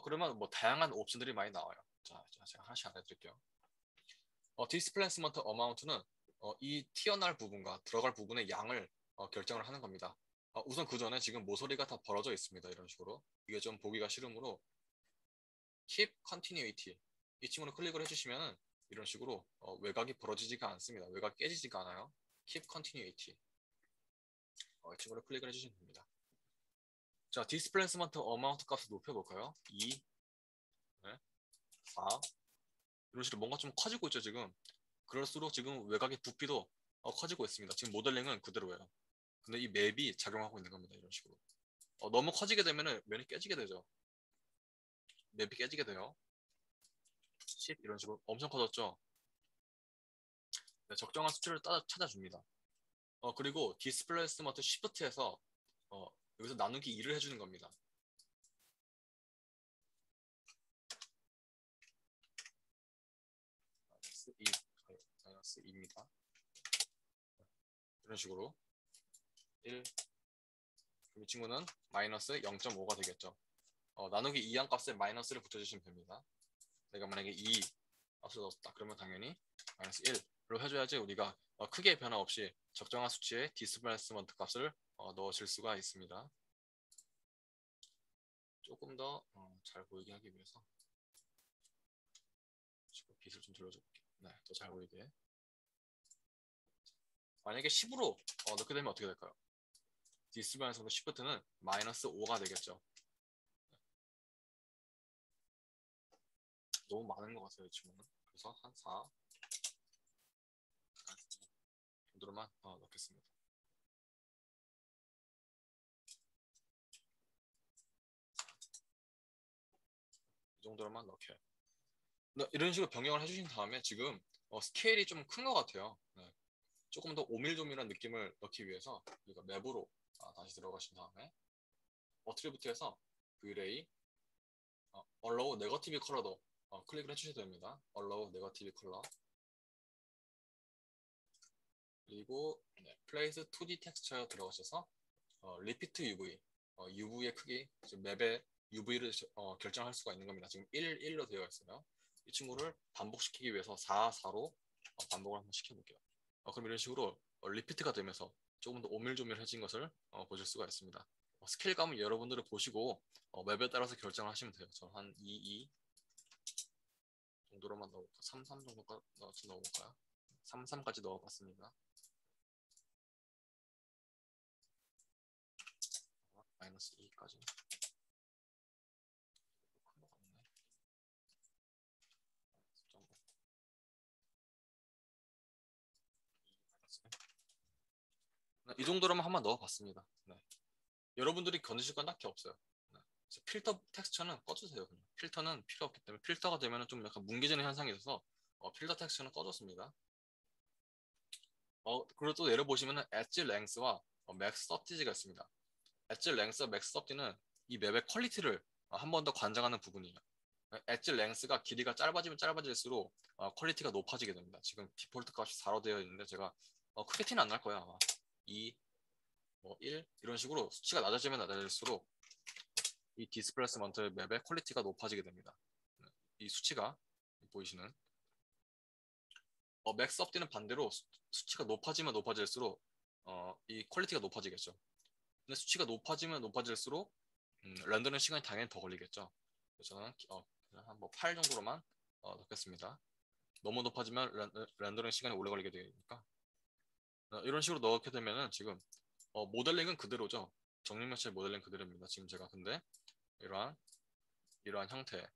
그러면 뭐 다양한 옵션들이 많이 나와요. 자, 제가 하나씩 알려드릴게요. 디스플레이스먼트 어마운트는 이 튀어나올 부분과 들어갈 부분의 양을 결정을 하는 겁니다. 우선 그 전에 지금 모서리가 다 벌어져 있습니다. 이런 식으로. 이게 좀 보기가 싫으므로 Keep Continuity 이 친구를 클릭을 해주시면 이런 식으로 외곽이 벌어지지가 않습니다. 외곽이 깨지지가 않아요. Keep Continuity 이 친구를 클릭을 해주시면 됩니다. 자, 디스플레이스먼트 어마운트 값을 높여볼까요? 2, 네, 4 이런 식으로 뭔가 좀 커지고 있죠 지금. 그럴수록 지금 외곽의 부피도 커지고 있습니다. 지금 모델링은 그대로예요. 근데 이 맵이 작용하고 있는 겁니다. 이런 식으로. 너무 커지게 되면 면이 깨지게 되죠. 맵이 깨지게 돼요. 10 이런 식으로 엄청 커졌죠. 네, 적정한 수치를 찾아줍니다. 그리고 디스플레이스먼트 시프트에서 여기서 나누기 2를 해주는 겁니다. 마이너스 2, 마이너스 2입니다. 이런 식으로 1, 이 친구는 마이너스 0.5가 되겠죠. 나누기 2한 값에 마이너스를 붙여주시면 됩니다. 내가 만약에 2 값을 넣었다. 그러면 당연히 마이너스 1로 해줘야지 우리가 크게 변화 없이 적정한 수치의 디스플레이스먼트 값을 넣으실 수가 있습니다. 조금 더 잘 보이게 하기 위해서 빛을 좀 돌려줘 볼게요. 네, 더 잘 보이게. 만약에 10으로 넣게 되면 어떻게 될까요? 디스플레이스먼트 시프트는 마이너스 5가 되겠죠. 너무 많은 것 같아요, 이 친구는. 그래서 한 4 정도로만 넣겠습니다. 이 정도로만 넣게요. 네, 이런 식으로 변경을 해주신 다음에 지금 스케일이 좀 큰 것 같아요. 네. 조금 더 오밀조밀한 느낌을 넣기 위해서 우리가 맵으로 다시 들어가신 다음에 어트리뷰트에서 Vray, Allow Negative Color도 클릭을 해주셔도 됩니다. Allow Negative Color 그리고 네, Place 2D Texture 들어가셔서 Repeat UV, UV의 크기, 지금 맵의 UV를 결정할 수가 있는 겁니다. 지금 1, 1로 되어 있어요. 이 친구를 반복시키기 위해서 4, 4로 반복을 한번 시켜볼게요. 그럼 이런 식으로 리피트가 되면서 조금 더 오밀조밀해진 것을 보실 수가 있습니다. 스케일감은 여러분들이 보시고 맵에 따라서 결정하시면 돼요. 저는 한 2, 2 정도로만 넣어볼까요? 3, 3 정도까지 넣어볼까요? 3, 3까지 넣어봤습니다. 마이너스 2까지. 이 정도로만 한번 넣어봤습니다. 네. 여러분들이 건드실 건 딱히 없어요. 네. 필터 텍스처는 꺼주세요. 그냥. 필터는 필요 없기 때문에 필터가 되면 좀 약간 뭉개지는 현상이 있어서 필터 텍스처는 꺼줬습니다. 그리고 또 내려보시면은 엣지 랭스와 맥스 서티지가 있습니다. 엣지 랭스와 맥스 서티는 이 맵의 퀄리티를 한 번 더 관장하는 부분이에요. 엣지 랭스가 길이가 짧아지면 짧아질수록 퀄리티가 높아지게 됩니다. 지금 디폴트 값이 4로 되어 있는데 제가 크게 티는 안 날 거야. 아마 2, 뭐 1 이런 식으로 수치가 낮아지면 낮아질수록 이 디스플레이스먼트 맵의 퀄리티가 높아지게 됩니다. 이 수치가 보이시는 맥스 업디는 반대로 수치가 높아지면 높아질수록 이 퀄리티가 높아지겠죠. 근데 수치가 높아지면 높아질수록 렌더링 시간이 당연히 더 걸리겠죠. 그래서 저는 한 뭐 8 정도로만 넣겠습니다. 너무 높아지면 렌더링 시간이 오래 걸리게 되니까 이런 식으로 넣게 되면은 지금 모델링은 그대로죠. 정육면체 모델링 그대로입니다. 지금 제가 근데 이러한 형태의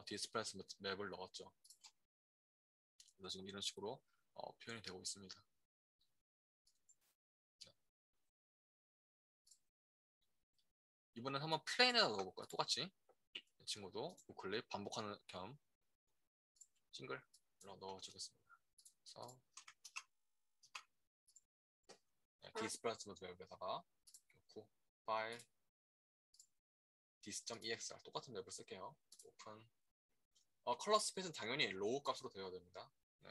디스플레이스 맵을 넣었죠. 그래서 지금 이런 식으로 표현이 되고 있습니다. 이번엔 한번 플레인에다 넣어볼까요? 똑같이 이 친구도 우클릭 반복하는 겸 싱글로 넣어주겠습니다. 그래서 디스플레이스 맵에다가 넣고 파일 dis.exr 똑같은 맵을 쓸게요. 오픈 컬러 스페이스는 당연히 로우 값으로 되어야 됩니다. 네.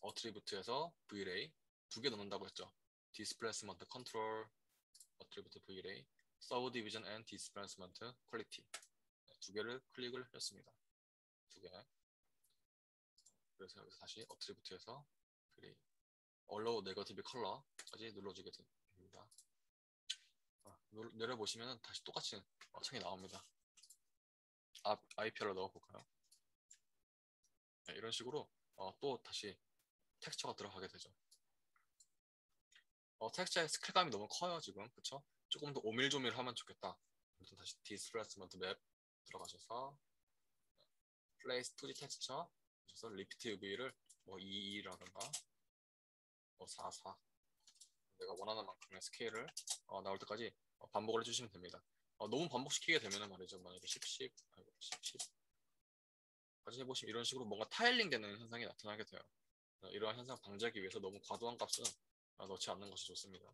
어트리뷰트에서 Vray 두 개 넣는다고 했죠. 디스플레이스먼트 컨트롤 어트리뷰트 Vray 서브디비전 앤 디스플레이스먼트 퀄리티 두 개를 클릭을 했습니다. 두 개. 그래서 여기서 다시 어트리뷰트에서 Vray Allow Negative Color까지 눌러주게 됩니다. 내려보시면 다시 똑같이 창이 나옵니다. IPR로 넣어볼까요? 네, 이런 식으로 또 다시 텍스처가 들어가게 되죠. 텍스처의 스케일감이 너무 커요 지금, 그쵸? 조금 더 오밀조밀하면 좋겠다. 그래서 다시 디스플레이스먼트 맵 들어가셔서 플레이스 2D 텍스처 그래서 리피트 UV를 뭐 22라든가 뭐 44 내가 원하는 만큼의 스케일을 나올 때까지 반복을 해주시면 됩니다. 너무 반복시키게 되면 말이죠. 만약에 10까지 해보시면 이런 식으로 뭔가 타일링 되는 현상이 나타나게 돼요. 이러한 현상 방지하기 위해서 너무 과도한 값은 넣지 않는 것이 좋습니다.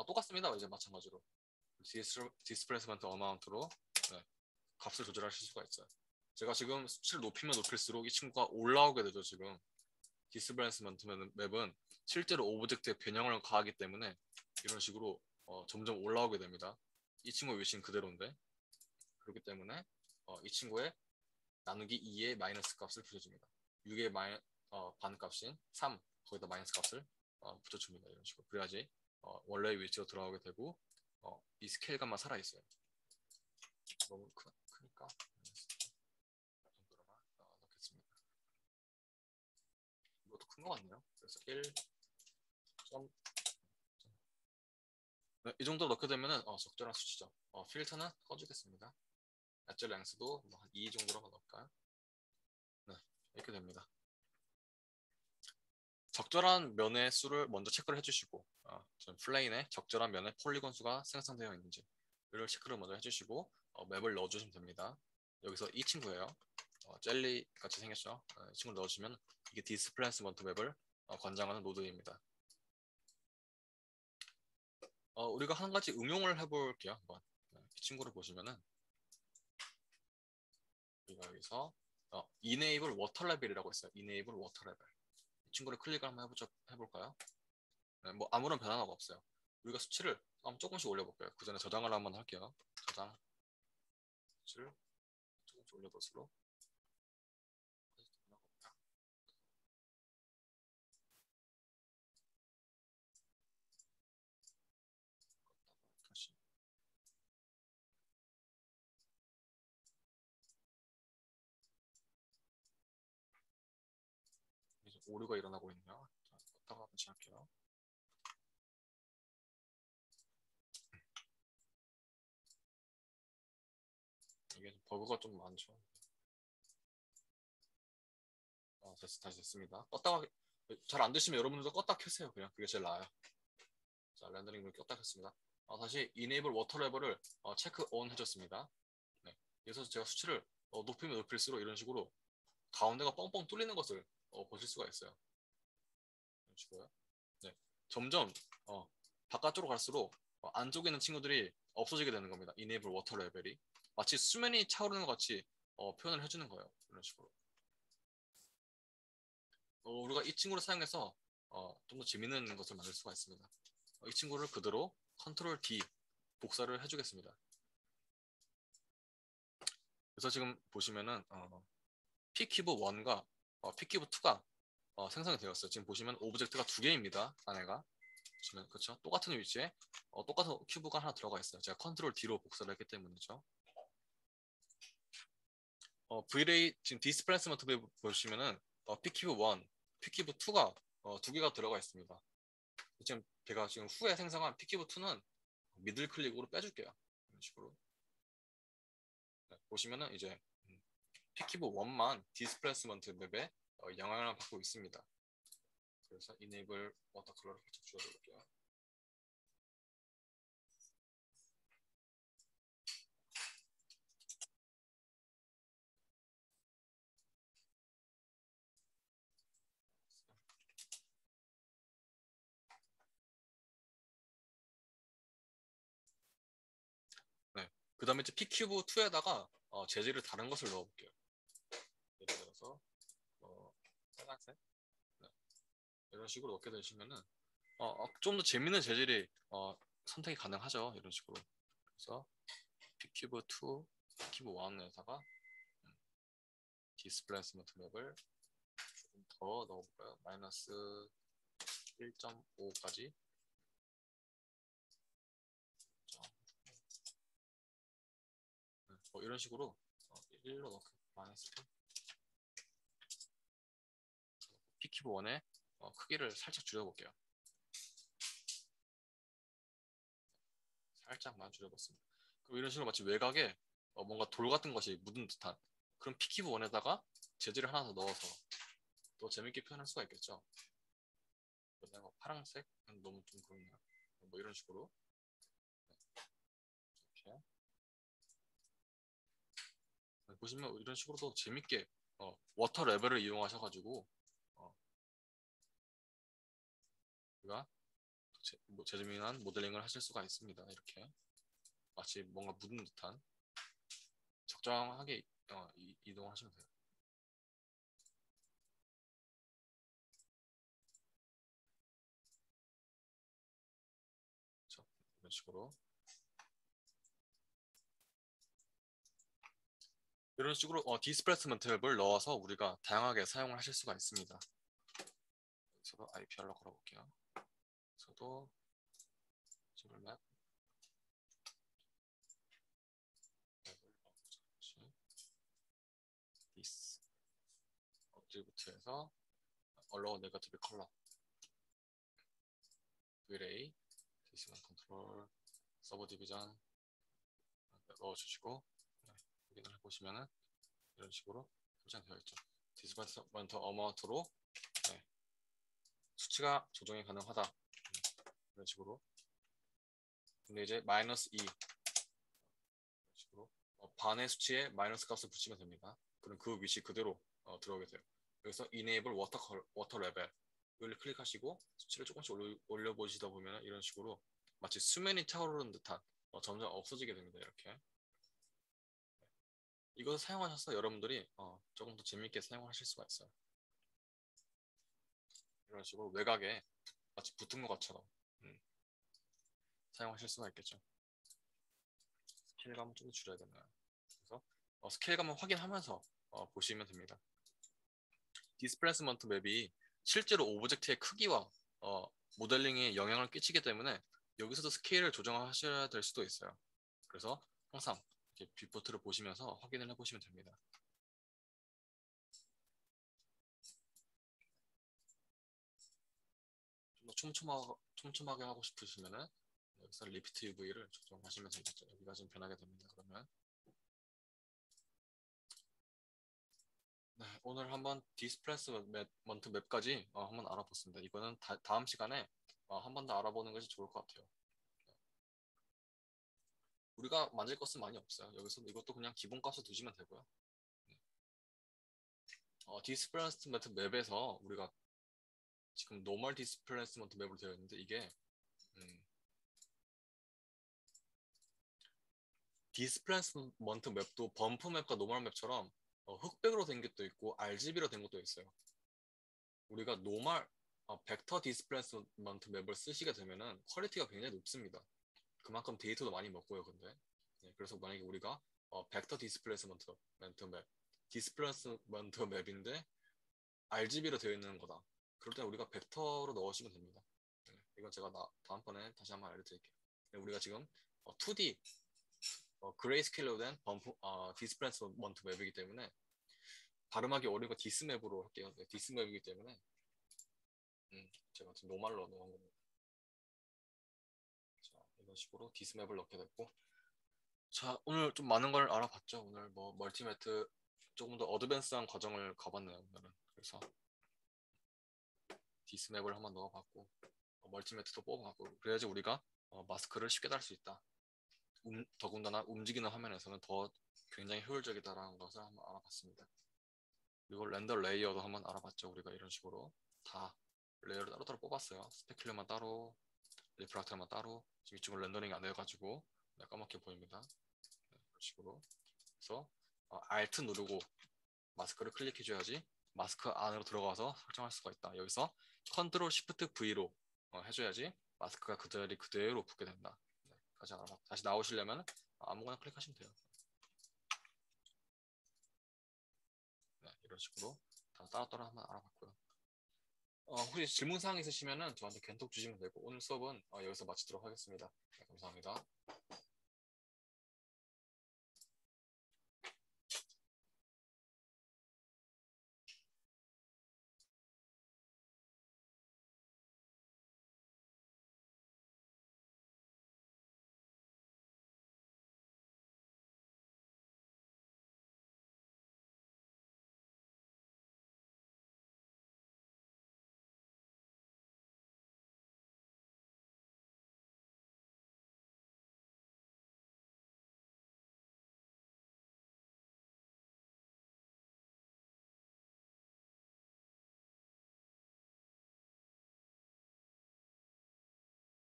똑같습니다. 이제 마찬가지로 디스플레이스먼트 어마운트로 네, 값을 조절하실 수가 있어요. 제가 지금 수치를 높이면 높일수록 이 친구가 올라오게 되죠. 지금 디스플레이스먼트 맵은 실제로 오브젝트에 변형을 가하기 때문에 이런 식으로 점점 올라오게 됩니다. 이 친구의 위치는 그대로인데 그렇기 때문에 이 친구의 나누기 2의 마이너스 값을 붙여줍니다. 6의 반값인 3 거기다 마이너스 값을 붙여줍니다. 이런 식으로 그래야지 원래의 위치로 돌아오게 되고 이 스케일감만 살아있어요. 너무 크니까 정도로만 넣겠습니다. 이것도 큰 것 같네요. 그래서 1. 네, 이 정도 넣게 되면은 적절한 수치죠. 필터는 꺼주겠습니다. 엣지 랭스도 뭐한 2 정도로만 넣을까요? 네, 이렇게 됩니다. 적절한 면의 수를 먼저 체크를 해주시고 플레인에 적절한 면의 폴리곤 수가 생성되어 있는지 이를 체크를 먼저 해주시고 맵을 넣어주시면 됩니다. 여기서 이 친구예요. 젤리 같이 생겼죠. 이 친구를 넣어주시면 이게 디스플레이스먼트 맵을 관장하는 노드입니다. 우리가 한 가지 응용을 해볼게요. 한번 이 친구를 보시면은 우리가 여기서 Enable Water Level이라고 있어요. Enable Water Level. 이 친구를 클릭을 한번 해볼까요? 네, 뭐 아무런 변화가 없어요. 우리가 수치를 조금씩 올려볼게요. 그 전에 저장을 한번 할게요. 저장 수치를 조금씩 올려볼수록 다시 이제 오류가 일어나고 있네요. 자, 껐다가 다시 할게요. 이게 버그가 좀 많죠. 다시 됐습니다. 껐다가 잘 안 되시면 여러분들도 껐다 켜세요. 그냥 그게 제일 나아요. 자, 렌더링을 껐다 켰습니다. 다시 Enable Water Level을 체크 온 해줬습니다. 네. 그래서 제가 수치를 높이면 높일수록 이런 식으로 가운데가 뻥뻥 뚫리는 것을 보실 수가 있어요. 보시고요. 네. 점점 바깥쪽으로 갈수록 안쪽에 있는 친구들이 없어지게 되는 겁니다. Enable Water 레벨이 마치 수면이 차오르는 것 같이 표현을 해주는 거예요. 이런 식으로. 우리가 이 친구를 사용해서 좀 더 재밌는 것을 만들 수가 있습니다. 이 친구를 그대로 컨트롤 D 복사를 해주겠습니다. 그래서 지금 보시면은 P키브 1과 P키브 2가 생성이 되었어요. 지금 보시면 오브젝트가 두 개입니다. 안에가 보시면 그렇죠. 똑같은 위치에 똑같은 큐브가 하나 들어가 있어요. 제가 컨트롤 D로 복사를 했기 때문이죠. Vray 지금 디스플레이스먼트 보시면은 P키브 1, P키브 2가 두 개가 들어가 있습니다. 지금 제가 지금 후에 생성한 P키브 2는 미들 클릭으로 빼줄게요. 이런 식으로. 네, 보시면은 이제 P키브 1만 디스플레이스먼트 맵에 영향을 받고 있습니다. 그래서 Enable Watercolor를 살짝 줄여볼게요. 네. 그 다음에 이제 P큐브 2에다가 재질을 다른 것을 넣어볼게요. 예를 들어서 빨간색 네. 이런 식으로 넣게 되시면은 좀 더 재밌는 재질이 선택이 가능하죠. 이런 식으로. 그래서 P큐브 2, P큐브 1에다가 디스플레이스먼트 맵을 조금 더 넣어볼까요? 마이너스 1.5까지 이런 식으로 1로 넣고 마이너스 P큐브 1의 크기를 살짝 줄여볼게요. 살짝만 줄여봤습니다. 그럼 이런 식으로 마치 외곽에 뭔가 돌 같은 것이 묻은 듯한 그런 P큐브 1에다가 재질을 하나 더 넣어서 또 재밌게 표현할 수가 있겠죠. 파란색 너무 좀 그렇네요. 뭐 이런 식으로 이렇게 보시면 이런 식으로도 재밌게 워터 레벨을 이용하셔가지고 우리가 재미난 모델링을 하실 수가 있습니다. 이렇게 마치 뭔가 묻은 듯한 적정하게 이동하시면 돼요. 그렇죠? 이런 식으로 이런 식으로 디스플레이스먼트 맵을 넣어서 우리가 다양하게 사용을 하실 수가 있습니다. 저도 IPR로 걸어볼게요. 저도 지금 맵 디스 어트리뷰트에서 얼러우 네거티브 컬러 Vray 디스만 컨트롤 서버 디비전 넣어주시고 확인을 해보시면은 이런 식으로 설정되어 있죠. 디스플레이스먼트 어마운트로 수치가 조정이 가능하다. 이런 식으로. 근데 이제 마이너스 2 이런 식으로 반의 수치에 마이너스 값을 붙이면 됩니다. 그럼 그 위치 그대로 들어오게 돼요. 여기서 Enable Water Level을 클릭하시고 수치를 조금씩 올려보시다 보면 이런 식으로 마치 수면이 차오르는 듯한 점점 없어지게 됩니다. 이렇게. 이것을 사용하셔서 여러분들이 조금 더 재밌게 사용하실 수가 있어요. 이런 식으로 외곽에 마치 붙은 것처럼 사용하실 수가 있겠죠. 스케일감을 좀 더 줄여야겠네요. 그래서 스케일감을 확인하면서 보시면 됩니다. 디스플레이스먼트 맵이 실제로 오브젝트의 크기와 모델링에 영향을 끼치기 때문에 여기서도 스케일을 조정하셔야 될 수도 있어요. 그래서 항상 이렇게 뷰포트를 보시면서 확인을 해보시면 됩니다. 좀 더 촘촘하게 하고 싶으시면은 여기서 리피트 UV를 조정하시면 되겠죠. 여기가 좀 변하게 됩니다. 그러면 네, 오늘 한번 디스플레이스먼트 맵까지 한번 알아봤습니다. 이거는 다음 시간에 한 번 더 알아보는 것이 좋을 것 같아요. 우리가 만질 것은 많이 없어요. 여기서 이것도 그냥 기본값을 두시면 되고요. 디스플레이스먼트 맵에서 우리가 지금 노멀 디스플레이스먼트 맵으로 되어 있는데 이게 음, 디스플레이스먼트 맵도 범프 맵과 노멀 맵처럼 흑백으로 된 것도 있고 RGB로 된 것도 있어요. 우리가 노멀 벡터 디스플레이스먼트 맵을 쓰시게 되면은 퀄리티가 굉장히 높습니다. 그만큼 데이터도 많이 먹고요, 근데. 네, 그래서 만약에 우리가 벡터 디스플레이스먼트 맵, 디스플레이스먼트 맵인데 RGB로 되어 있는 거다. 그럴 때 우리가 벡터로 넣으시면 됩니다. 네, 이건 제가 다음번에 다시 한번 알려드릴게요. 네, 우리가 지금 2D 그레이스케일로 된 디스플레이스먼트 맵이기 때문에 발음하기 어려운 거 디스맵으로 할게요. 네, 디스맵이기 때문에 제가 지금 노말로 넣은 겁니다. 자, 이런 식으로 디스맵을 넣게 됐고 자, 오늘 좀 많은 걸 알아봤죠. 오늘 뭐 멀티매트 조금 더 어드밴스한 과정을 가봤네요. 오늘은. 그래서 디스맵을 한번 넣어봤고 멀티매트도 뽑아봤고 그래야지 우리가 마스크를 쉽게 달 수 있다. 더군다나 움직이는 화면에서는 더 굉장히 효율적이다라는 것을 한번 알아봤습니다. 그리고 렌더 레이어도 한번 알아봤죠. 우리가 이런 식으로 다 레이어를 따로따로 뽑았어요. 스페큘러만 따로, 리프락터만 따로. 지금 이쪽은 렌더링이 안 돼가지고 까맣게 보입니다. 네, 이런 식으로. 그래서 Alt 누르고 마스크를 클릭해줘야지 마스크 안으로 들어가서 설정할 수가 있다. 여기서 컨트롤 시프트 V로 해줘야지 마스크가 그 자리 그대로 붙게 된다. 네, 다시 나오시려면 아무거나 클릭하시면 돼요. 네, 이런 식으로 다 따로따로 한번 알아봤고요. 혹시 질문사항 있으시면 저한테 겐톡 주시면 되고 오늘 수업은 여기서 마치도록 하겠습니다. 네, 감사합니다.